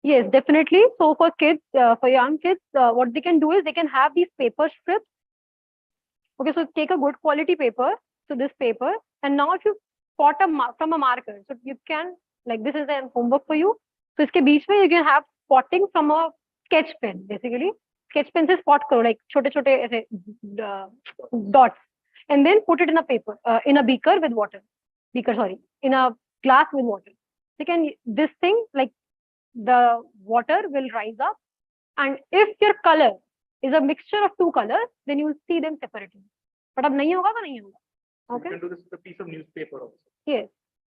Yes, definitely. So for kids, for young kids, what they can do is they can have these paper strips. Okay, so take a good quality paper. So this paper, and now if you spot from a marker, so you can, like, this is a homework for you. So iske beech mein you can have spotting from a sketch pen. Basically, sketch pen se spot karo, like chote dots, and then put it in a paper, in a beaker with water. In a glass with water. You can, this thing, like, the water will rise up, and if your color is a mixture of two colors, then you will see them separately. But ab nahi hoga, to nahi hoga. Okay. You can do this with a piece of newspaper also. Yes.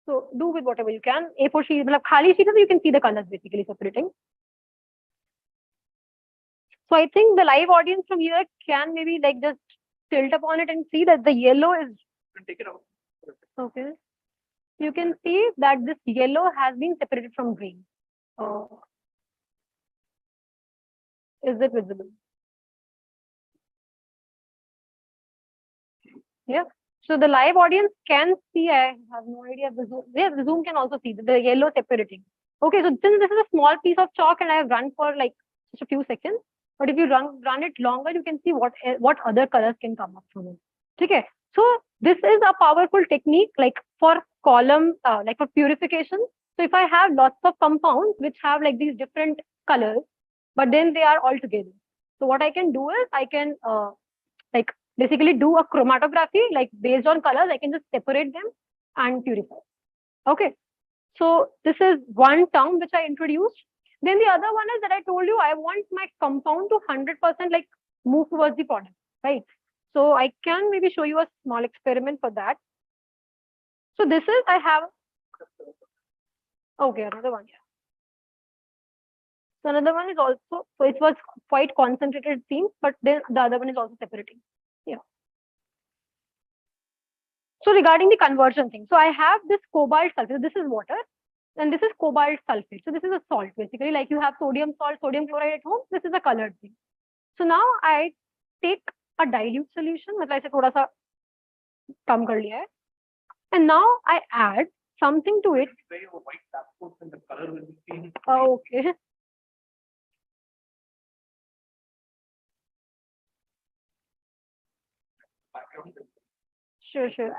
So do with whatever you can. A4 sheet, मतलब खाली sheet, so you can see the colors basically separating. So I think the live audience from here can maybe like just tilt upon it and see that the yellow is. You can take it out. Okay. You can see that this yellow has been separated from green. Is it visible? Yeah. So the live audience can see, I have no idea, the Zoom, yes, the Zoom can also see the yellow separating. Okay, so since this is a small piece of chalk and I have run for like just a few seconds, but if you run it longer, you can see what other colors can come up from it. Okay, so this is a powerful technique like for column, like for purification. So if I have lots of compounds which have like these different colors, but then they are all together. So what I can do is I can like basically do a chromatography, like based on colors, I can just separate them and purify. Okay, so this is one term which I introduced. Then the other one is that I told you I want my compound to 100% like move towards the product, right? So I can maybe show you a small experiment for that. So this is, I have, okay, another one, yeah. So another one is also, so it was quite concentrated seems, but then the other one is also separating. Yeah. So regarding the conversion thing, so I have this cobalt sulfate, this is water, and this is cobalt sulfate. So this is a salt, basically, like you have sodium salt, sodium chloride at home, this is a colored thing. So now I take a dilute solution, मतलब ऐसे थोड़ा सा कम कर लिया है, and now I add something to it. Oh, okay. Sure, sure.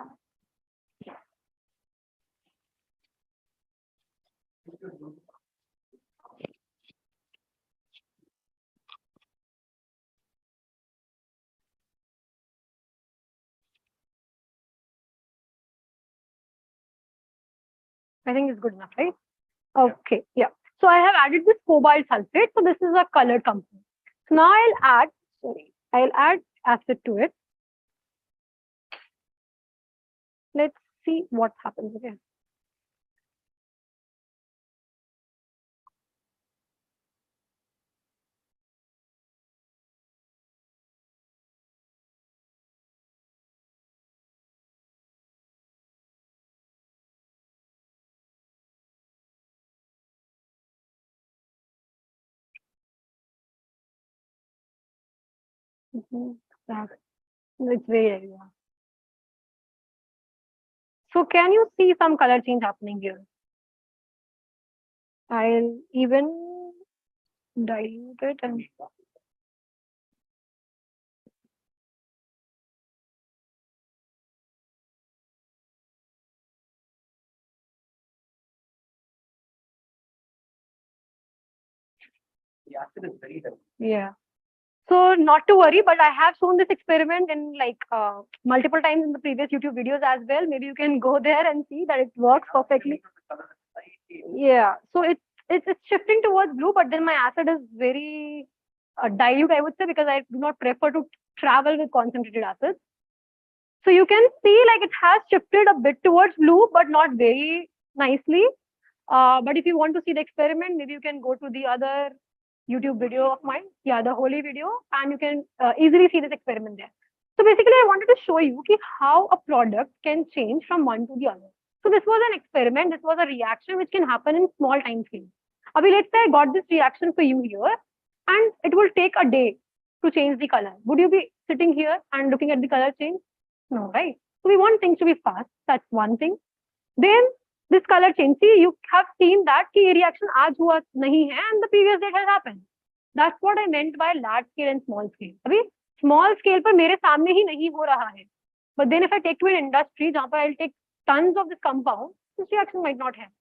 I think it's good enough, right? Okay, yeah. So I have added this cobalt sulfate. So this is a colored compound. So now I'll add acid to it. Let's see what happens again. It's very, yeah. So can you see some color change happening here? I'll even dilute it and The acid is very heavy. yeah. So not to worry, but I have shown this experiment in like multiple times in the previous YouTube videos as well. Maybe you can go there and see that it works perfectly. Yeah. So it's shifting towards blue, but then my acid is very dilute, I would say, because I do not prefer to travel with concentrated acids. So you can see like it has shifted a bit towards blue, but not very nicely. But if you want to see the experiment, maybe you can go to the other YouTube video of mine, yeah, the holy video, and you can easily see this experiment there. So basically, I wanted to show you how a product can change from one to the other. So this was an experiment. This was a reaction which can happen in small time scales. Abhi, let's say I got this reaction for you here, and it will take a day to change the color. Would you be sitting here and looking at the color change? No, right? So we want things to be fast. That's one thing. Then this color change. See, you have seen that ki reaction aaj hua nahi hai and the previous date has happened. That's what I meant by large scale and small scale. Abhi small scale पर मेरे सामने ही नहीं हो रहा है. But then if I take to an industry जहाँ पर I'll take tons of this compound, this reaction might not happen.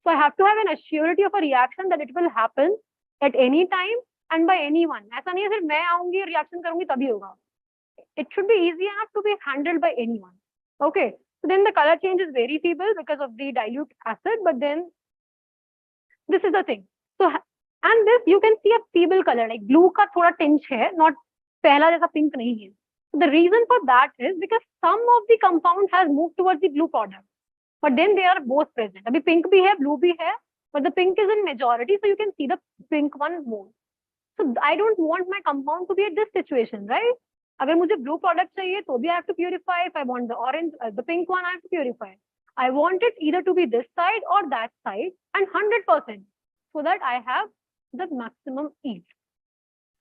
So I have to have an assurity of a reaction that it will happen at any time and by anyone. ऐसा नहीं है सिर्फ मैं आऊंगी reaction करूंगी तभी होगा. It should be easy enough to be handled by anyone. Okay. So then the color change is very feeble because of the dilute acid, but then this is the thing. So and this you can see a feeble color like blue का थोड़ा tinge है, not पहला जैसा pink नहीं है. So the reason for that is because some of the compound has moved towards the blue product, but then they are both present. अभी pink भी है, blue भी है, but the pink is in majority, so you can see the pink one more. So I don't want my compound to be at this situation, right? अगर मुझे blue product चाहिए तो भी I have to purify. If I want the orange, the pink one, I have to purify. I want it either to be this side or that side and 100% so that I have the maximum ease.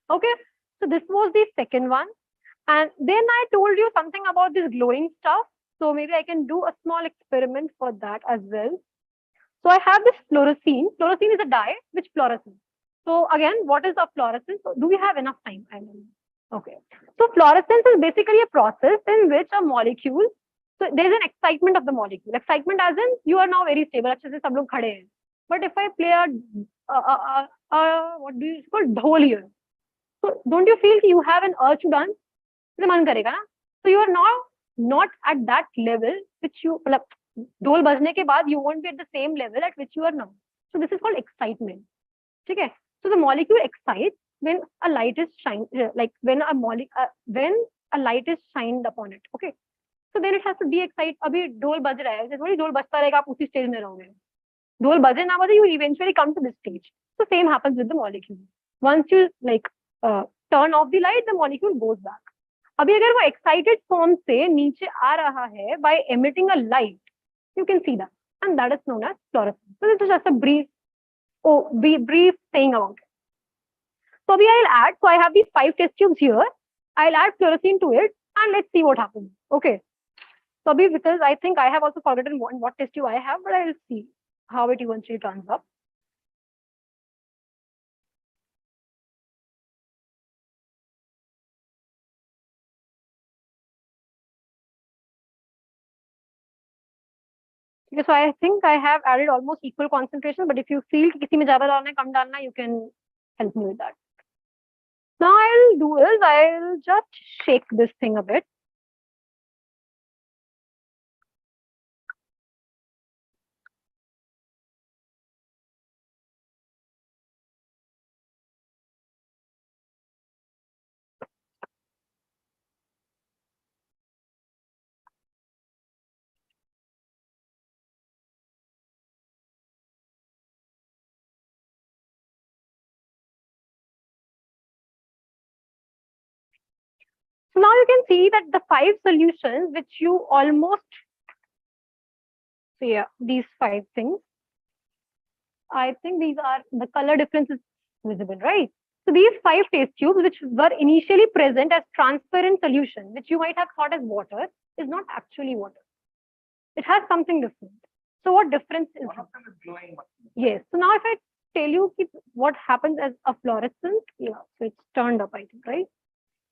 Okay, so this was the second one. And then I told you something about this glowing stuff. So maybe I can do a small experiment for that as well. So I have this fluorescein. Fluorescein is a dye which fluoresces. So again, what is a fluorescence? So do we have enough time? I don't know. Okay. So fluorescence is basically a process in which a molecule, so there's an excitement of the molecule. Excitement as in you are now very stable. अच्छे से सब लोग खड़े हैं. But if I play what do you call dhol here? So don't you feel you have an urge to dance? तो मन करेगा ना? So you are now not at that level which you मतलब ढोल बजने के बाद you won't be at the same level at which you are now. So this is called excitement. ठीक है? So the molecule excites when a light is shined, like when a light is shined upon it. Okay. So then it has to de-excite. अभी ढोल बज रहा है, थोड़ी ढोल बजता रहेगा, आप उसी स्टेज में रहोगे. ढोल बजे ना बजे, you eventually come to this stage. So same happens with the molecule. Once you like turn off the light, the molecule goes back. अभी अगर वो excited form से नीचे आ रहा है by emitting a light, you can see that, and that is known as fluorescence. So this is just a brief saying about it. So I'll add. So I have these 5 test tubes here. I'll add fluorescein to it, and let's see what happens. Okay. So because I think I have also forgotten what test tube I have, but I'll see how it eventually turns up. Okay, so I think I have added almost equal concentration, but if you feel कि किसी में ज़्यादा डालना है, कम डालना, you can help me with that. Now I'll do is I'll just shake this thing a bit. So now you can see that the 5 solutions which you almost, so yeah, these 5 things, I think these are, the color difference is visible, right? So these 5 test tubes which were initially present as transparent solution, which you might have thought as water, is not actually water. It has something different. So what difference is? One of them is glowing. Yes. So now if I tell you what happens as a fluorescence, yeah, so it's turned up, I think, right?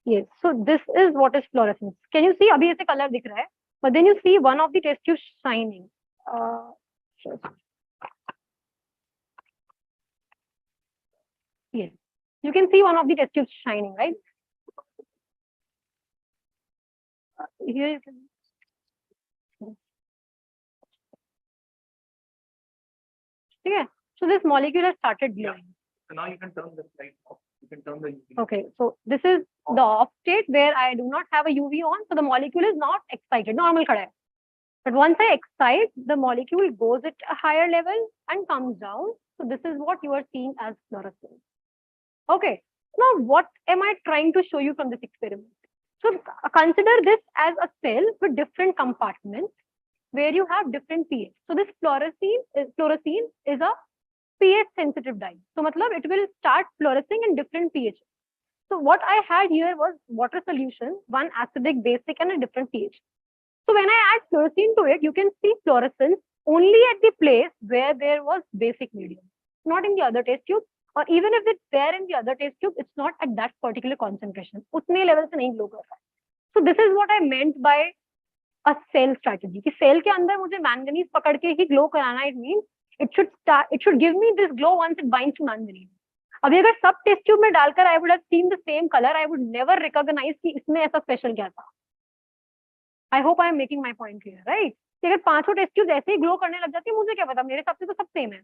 Yes. So this is what is fluorescence. Can you see? अभी ऐसे color दिख रहा है, but then you see one of the test tubes shining. Yes. You can see one of the test tubes shining, right? Here you can. Yeah. So this molecule has started glowing. Yeah. So now you can turn the light off. You can turn the UV. Okay, so this is the off state where I do not have a UV on, so the molecule is not excited, normal khada hai. But once I excite, the molecule goes at a higher level and comes down. So this is what you are seeing as fluorescence. Okay, now what am I trying to show you from this experiment? So consider this as a cell with different compartments where you have different pH. So this fluorescein is a pH sensitive dye. So matlab it will start fluorescing in different pH. So what I had here was water solution, one acidic, basic, and a different pH. So when I add fluorescein to it, you can see fluorescence only at the place where there was basic medium, not in the other test tube. Or even if it's there in the other test tube, it's not at that particular concentration. Utne level se nahi glow kar raha hai. So this is what I meant by a cell strategy. कि cell के अंदर मुझे manganese पकड़ के ही glow कराना, it means it should give me this glow once it binds to manganese. अभी अगर सब test tube में डालकर I would have seen the same color, I would never recognize कि इसमें ऐसा special क्या था. I hope I am making my point clear, right? कि अगर 5 test tubes ऐसे ही glow करने लग जाती है, मुझे क्या पता, मेरे हिसाब से तो सब same है.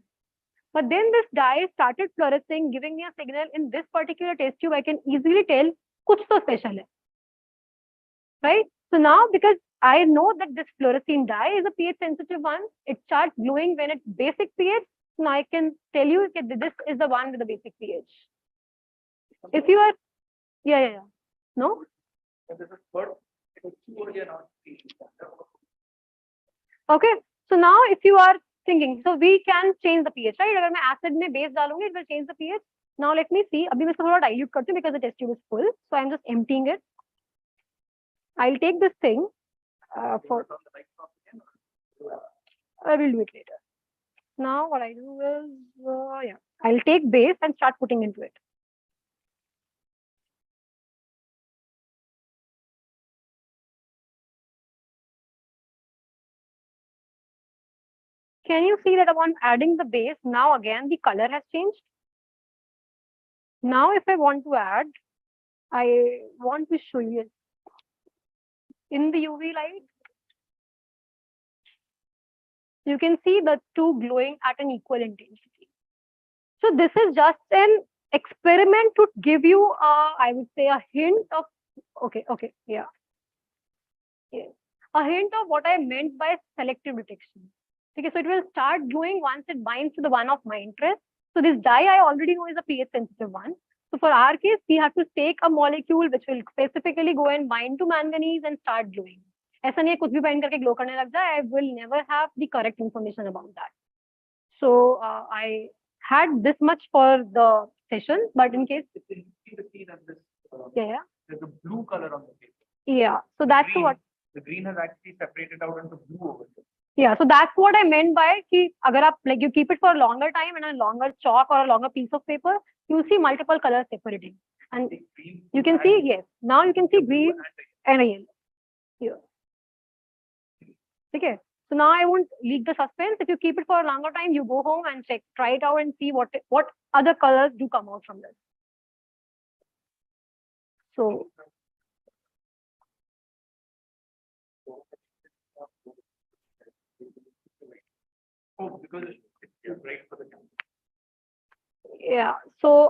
But then this dye started fluorescing, giving me a signal in this particular test tube. I can easily tell कुछ तो special है, right? So now because I know that this fluorescein dye is a pH sensitive one, it starts glowing when it's basic pH. Now I can tell you that this is the one with the basic pH. If you are, yeah. No? Okay. So now if you are thinking, so we can change the pH, right? अगर मैं acid में base डालूंगी, it will change the pH. Now let me see. अभी मैं इसको थोड़ा dilute करती हूँ because the test tube is full. So I'm just emptying it. I'll take this thing for. I will do it later. Now what I do is, yeah, I'll take base and start putting into it. Can you see that upon adding the base, now again the color has changed? Now if I want to add, I want to show you in the UV light. You can see the two glowing at an equal intensity. So this is just an experiment to give you, I would say, a hint of, yeah. A hint of what I meant by selective detection. Okay, so it will start glowing once it binds to the one of my interest. So this dye I already know is a pH sensitive one. So for our case, we have to take a molecule which will specifically go and bind to manganese and start glowing. ऐसा नहीं है कुछ भी bind करके glow करने लग जाए. I will never have the correct information about that. So I had this much for the session, but in case there's a blue color on the paper. Yeah, so that's green, what the green has actually separated out into blue over here. Yeah, so that's what I meant by कि अगर आप like you keep it for a longer time and a longer chalk or a longer piece of paper, you see multiple colors separating, and you can see now you can see green and yellow here. Okay, so now I won't leak the suspense. If you keep it for a longer time, you go home and check, try it out and see what other colors do come out from this. So. Oh, because it's great for the camera. Yeah, so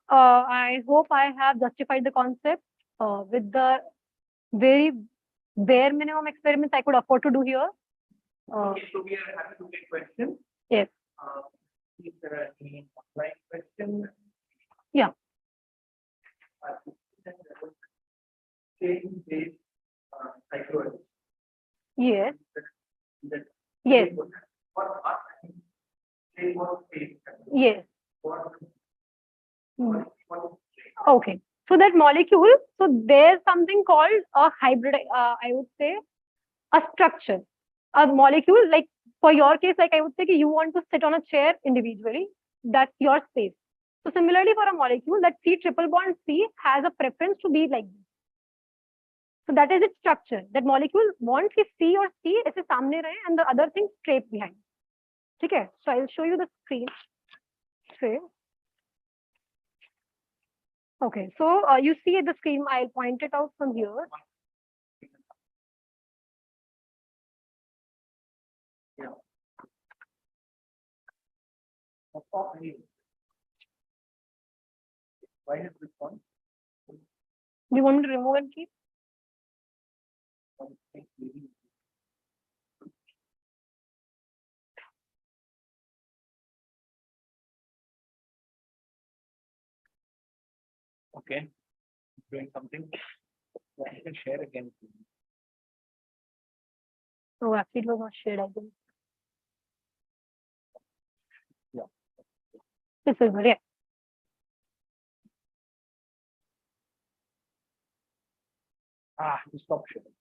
I hope I have justified the concept with the very bare minimum experiments I could afford to do here. Okay, so we are happy to take questions. Yes. Is there any online question? Yeah. Yes. Yes. Yes. Okay. So that molecule, so there's something called a hybrid, I would say, a structure. A molecule, like for your case, like I would say, you want to sit on a chair individually. That's your space. So similarly, for a molecule, that C triple bond C has a preference to be like this. So that is its structure. That molecule wants कि C or C ऐसे सामने रहे and the other thing straight behind. Okay, so I'll show you the screen. Okay, so you see the screen. I'll point it out from here. Yeah. Why is this one? Do you want me to remove and keep? Okay, doing something. I can share again. No, actually, it was not shared. I think. Yeah. This is good. Yeah. You stop sharing.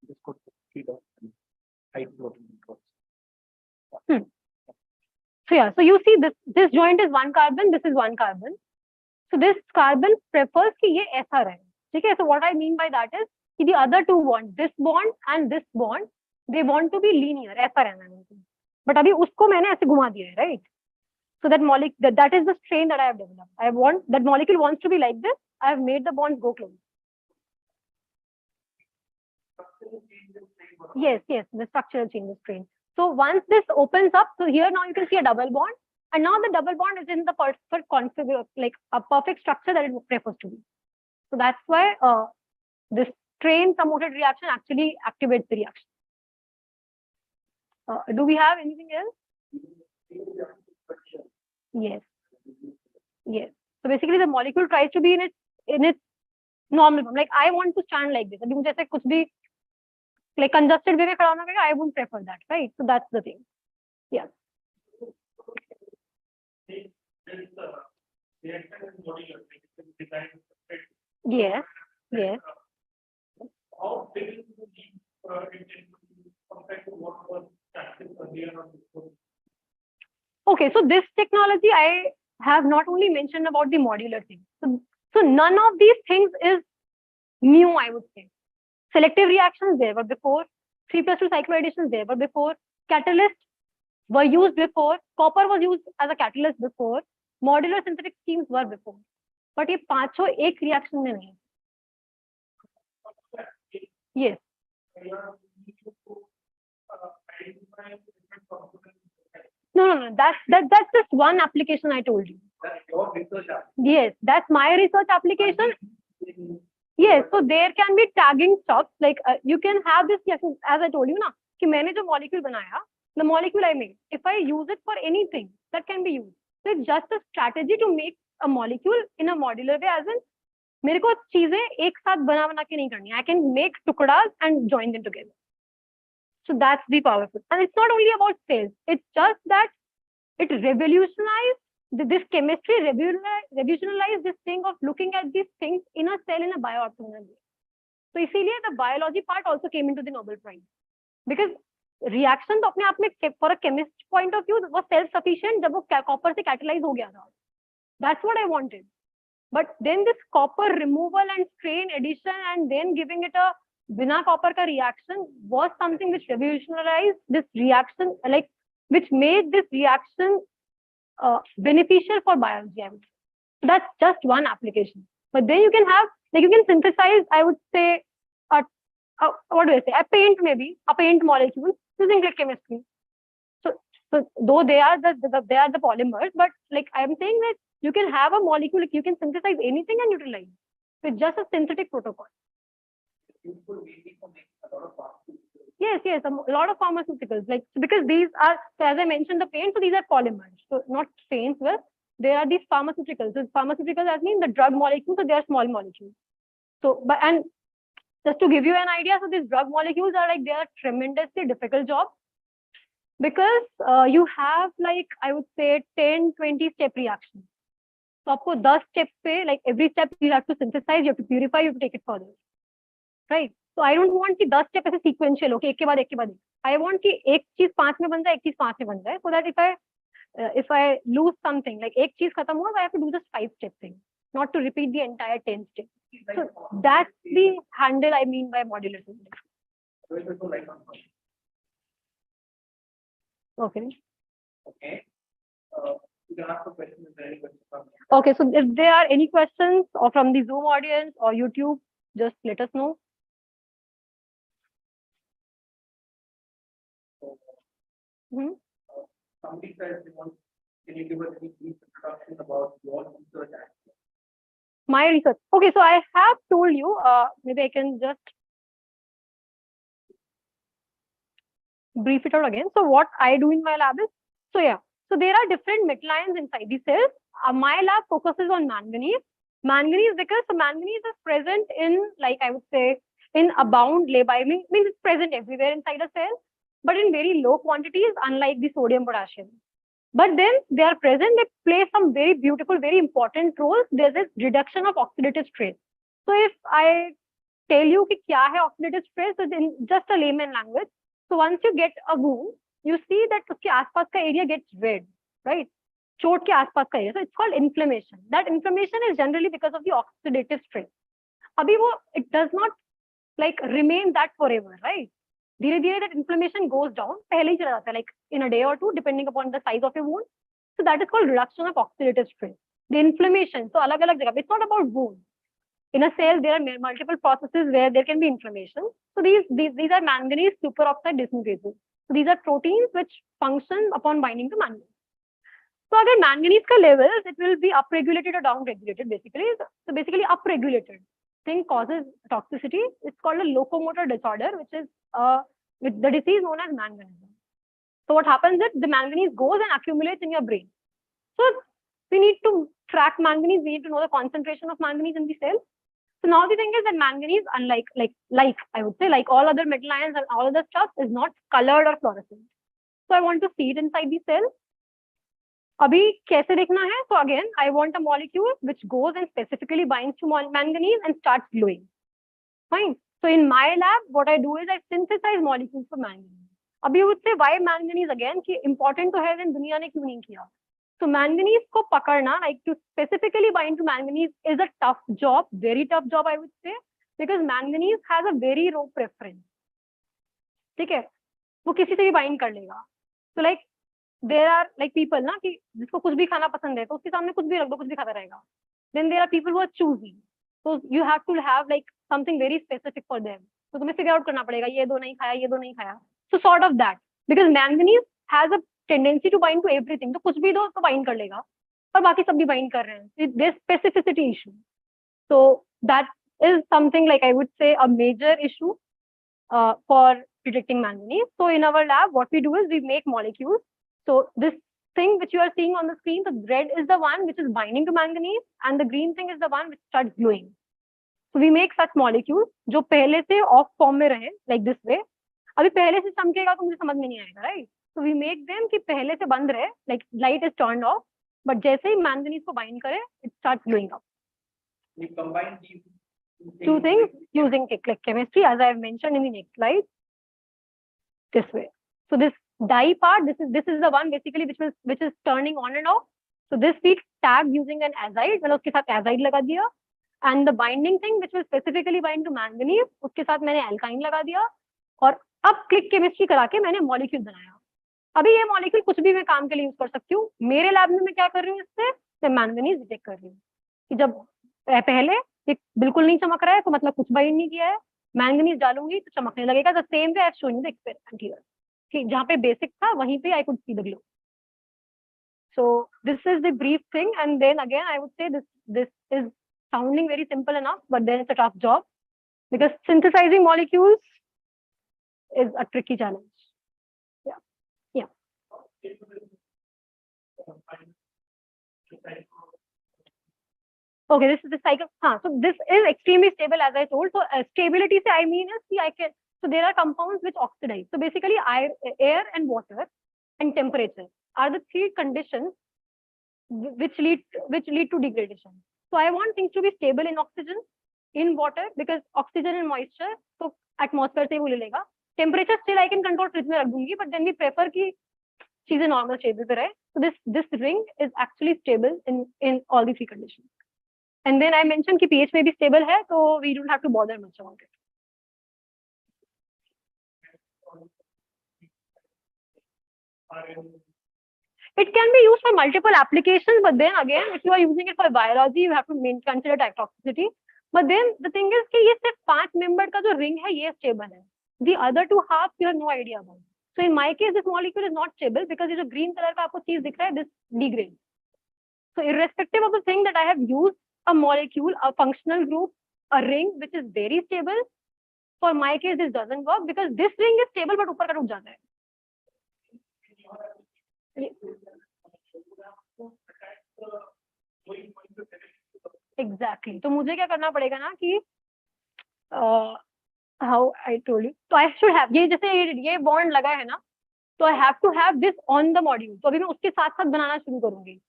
Just go to the hide floating controls. So yeah, so you see this joint is one carbon, this is one carbon. So this carbon prefers कि ये ऐसा रहे. Okay, so what I mean by that is कि the other two bonds, this bond and this bond, they want to be linear, ऐसा रहना है उनको. But अभी उसको मैंने ऐसे घुमा दिया है, right? So that molecule, that is the strain that I have developed. I want that molecule wants to be like this. I have made the bonds go close. Yes, the structural change of strain. So once this opens up, so here now you can see a double bond, and now the double bond is in the perfect configure, like a perfect structure that it prefers to be. So that's why this strain promoted reaction actually activates the reaction. Do we have anything else? Yes. So basically, the molecule tries to be in its normal form. Like I want to stand like this. अभी मुझे ऐसे कुछ भी like congested way में खड़ा होना पड़ेगा. I wouldn't prefer that, right? So that's the thing. Yeah. Yes, yes. How big is the leap compared to what was practiced earlier on before? Okay, so this technology I have not only mentioned about the modular thing. So none of these things is new, I would say. Selective reactions there were before. 3+2 cycloadditions there were before. Catalysts were used before. Copper was used as a catalyst before. Modular synthetic schemes were before. But ये पांचों एक reaction में नहीं. Yes. No. That's just one application I told you. That's your research application. Yes, that's my research application. Yes, so there can be tagging stuff like you can have this. Yes, as I told you ना कि मैंने जो molecule बनाया, the molecule I made, if I use it for anything, that can be used. So it's just a strategy to make a molecule in a modular way. As in, मेरे को चीजें एक साथ बना के नहीं करनी. I can make टुकड़ास and join them together. So that's the powerful. And it's not only about cells. It's just that it revolutionized this chemistry, revolutionized this thing of looking at these things in a cell in a bio-orthogonal way. So इसीलिए the biology part also came into the Nobel Prize. Because reaction तो अपने आप में for a chemist point of view was self-sufficient जब वो copper से catalyze हो गया था. That's what I wanted. But then this copper removal and strain addition and then giving it a बिना copper का reaction was something which revolutionized this reaction, like which made this reaction beneficial for biology. I would say. So that's just one application. But then you can have, like you can synthesize, I would say, what do I say? A paint molecule using grid chemistry. So though they are the polymers, but like I'm saying that you can have a molecule, you can synthesize anything and utilize with just a synthetic protocol. Yes, a lot of pharmaceuticals, like because these are, so as I mentioned, the paint, so these are polymers, so not paints. Well, there are these pharmaceuticals. So pharmaceuticals, that means the drug molecules, so they are small molecules. So, but and just to give you an idea, so these drug molecules are like, they are tremendously difficult job because you have like, I would say 10-20 step reactions. So आपको 10 steps पे, like every step you have to synthesize, you have to purify, you have to take it further, right? So I don't want कि 10 step ऐसे sequential, okay, एक के बाद एक. I want कि एक चीज 5 में बन जाए, एक चीज 5 में बन जाए, so that if I lose something, like एक चीज खत्म हुआ, I have to do this 5-step thing, not to repeat the entire 10 steps. So that's the handle I mean by modular synthesis. Okay. Okay. You can ask a question if there are any questions. Okay, so if there are any questions or from the Zoom audience or YouTube, just let us know. Somebody says, can you give us any brief introduction about your research? My research. Okay, so I have told you, maybe I can just brief it out again. So what I do in my lab is, so there are different metal ions inside the cells. My lab focuses on manganese. Manganese because manganese is present in, like I would say, in abound labile, means it's present everywhere inside a cell, but in very low quantities, unlike the sodium potassium. But then they are present, they play some very beautiful, very important roles. There's this reduction of oxidative stress. So if I tell you कि क्या है oxidative stress, so in just a layman language, so once you get a wound, you see that उसके आसपास का area gets red, right? चोट के आसपास का area. So it's called inflammation. That inflammation is generally because of the oxidative stress. अभी वो, it does not like remain that forever, right? धीरे-धीरे that inflammation goes down. पहले ही चला जाता है, like in a day or two, depending upon the size of your wound. So that is called reduction of oxidative stress. The inflammation. So अलग-अलग जगह. It's not about wound. In a cell, there are multiple processes where there can be inflammation. So these are manganese superoxide dismutases. So these are proteins which function upon binding to manganese. So अगर manganese का levels, it will be upregulated or downregulated basically. So basically upregulated thing causes toxicity. It's called a locomotor disorder, which is with the disease known as manganism. So what happens is the manganese goes and accumulates in your brain. So we need to track manganese. We need to know the concentration of manganese in the cell. So now the thing is that manganese, unlike like I would say, like all other metal ions and all other stuff, is not colored or fluorescent. So I want to see it inside the cell. अभी कैसे देखना है? So again, I want a molecule which goes and specifically binds to manganese and starts glowing. Fine. So in my lab, what I do is I synthesize molecules for manganese. अभी you would say why manganese again? कि important तो है, लेकिन दुनिया ने क्यों नहीं किया? So manganese को पकड़ना, like to specifically bind to manganese, is a tough job, very tough job I would say, because manganese has a very low preference. ठीक है, वो किसी से भी bind कर लेगा. So like there are like people ना कि जिसको कुछ भी खाना पसंद है तो उसके सामने कुछ भी रख दो, कुछ भी खाता रहेगा. Then there are people who are choosy. So you have to have like something very specific for them. तो तुम्हें figure out करना पड़ेगा, ये दो नहीं खाया, ये दो नहीं खाया. So sort of that, because manganese has a tendency to bind to everything. तो कुछ भी दो तो bind कर लेगा, और बाकी सब भी bind कर रहे हैं. There's specificity issue. So that is something like I would say a major issue for detecting manganese. So in our lab, what we do is we make molecules. So this thing which you are seeing on the screen, the red is the one which is binding to manganese, and the green thing is the one which starts glowing. So we make such molecules जो पहले से off form में रहे, like this way. अभी पहले से चमकेगा तो मुझे समझ में नहीं आएगा, right? So we make them कि पहले से बंद रहे, like light is turned off, but जैसे ही manganese को bind करे, it starts glowing up. We combine these two things using click chemistry, as I have mentioned in the next slide. This way. So this dye part, this is the one basically which is turning on and off. So this we tag using an azide, मैंने उसके साथ azide लगा दिया, and the binding thing which will specifically bind to manganese, उसके साथ मैंने alkyne लगा दिया, और अब click chemistry करा के मैंने molecule बनाया. अभी ये molecule कुछ भी मैं काम के लिए यूज कर सकती हूँ. मेरे लैब में मैं क्या कर रही हूँ, इससे मैं मैंगनीज डिटेक्ट कर रही हूँ कि जब पहले ये बिल्कुल नहीं चमक रहा है तो मतलब कुछ बाइंड नहीं किया है, मैंगनीज डालूंगी तो चमकने लगेगा. The same way I have shown you the experiment here कि जहाँ पे बेसिक था वहीं पे I could see the glow. So this is the brief thing, and then again I would say this is sounding very simple enough, but then it's a tough job because synthesizing molecules is a tricky challenge. Yeah. Okay, this is the cycle. So this is extremely stable, as I told. So stability se I mean is I can. So there are compounds which oxidize. So basically, air and water and temperature are the three conditions which lead to degradation. So I want things to be stable in oxygen, in water, because oxygen and moisture, so atmosphere से वो ले लेगा. Temperature still I can control, fridge में रख दूंगी, but then we prefer कि चीजें normal stable पे रहे. So this ring is actually stable in all the three conditions. And then I mentioned कि pH में भी stable है, so we don't have to bother much about it. It can be used for multiple applications, but then again, if you are using it for biology, you have to consider toxicity. But then the thing is कि ये सिर्फ 5 member का जो ring है ये stable है. The other 2 halves you have no idea about. So in my case, this molecule is not stable because ये जो green color का आपको चीज दिख रहा है, this degrades. So irrespective of the thing that I have used, a molecule, a functional group, a ring which is very stable, for my case this doesn't work because this ring is stable but ऊपर का टूट जाता है. Exactly. तो मुझे क्या करना पड़ेगा ना कि how I told you, तो I should have ये जैसे ये bond लगा है ना, तो I have to have this on the module. तो अभी मैं उसके साथ साथ बनाना शुरू करूंगी.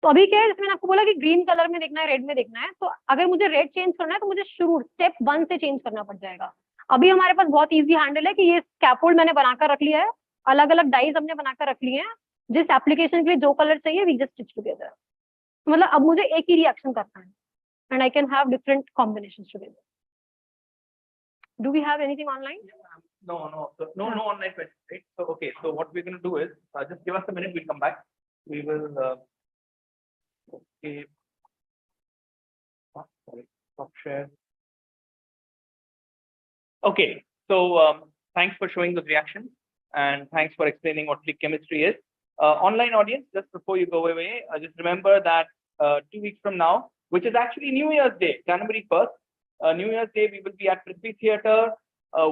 तो अभी क्या है, जैसे मैंने आपको बोला कि ग्रीन कलर में देखना है, रेड में देखना है, तो अगर मुझे रेड चेंज करना है तो मुझे शुरू स्टेप 1 से चेंज करना पड़ जाएगा. अभी हमारे पास बहुत इजी हैंडल है कि ये स्कैफोल्ड मैंने बनाकर रख लिया है, अलग अलग डाइज हमने बनाकर रख लिए हैं, जिस एप्लीकेशन के लिए जो कलर चाहिए वी जस्ट स्टिच टुगेदर. मतलब अब मुझे एक ही रिएक्शन करना है and I can have different combinations together. Do we have anything online? No online questions, right? So okay, so what we're going to do is just give us a minute, we'll come back. We will okay. Sorry, stop share. Okay, so thanks for showing those reactions and thanks for explaining what click chemistry is. Online audience, just before you go away, just remember that 2 weeks from now, which is actually New Year's Day, January 1st, New Year's Day, we will be at Prithvi Theatre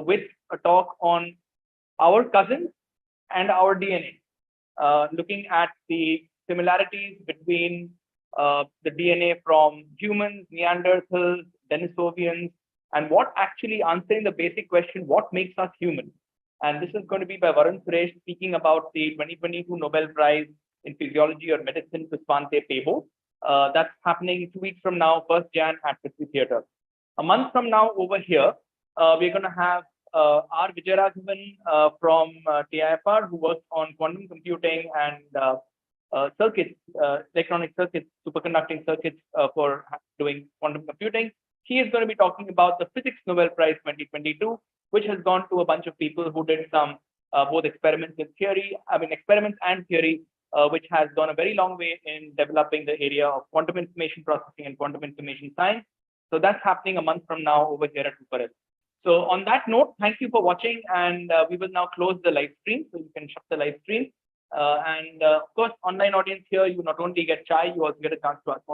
with a talk on our cousins and our DNA, looking at the similarities between the DNA from humans, Neanderthals, Denisovians, and what actually answering the basic question, what makes us human? And this is going to be by Varun Suresh speaking about the 2022 Nobel Prize in physiology or medicine to Svante Pebo. That's happening 2 weeks from now, 1st Jan at Prithvi Theatre. A month from now over here, we're going to have R. Vijayaraghavan from TIFR, who works on quantum computing and circuits, electronic circuits, superconducting circuits for doing quantum computing. He is going to be talking about the Physics Nobel Prize 2022, which has gone to a bunch of people who did some both experiments and theory, which has gone a very long way in developing the area of quantum information processing and quantum information science. So that's happening a month from now over here at Uparel. So on that note, thank you for watching, and we will now close the live stream, so you can shut the live stream. Of course, online audience here, you not only get chai, you also get a chance to ask more questions.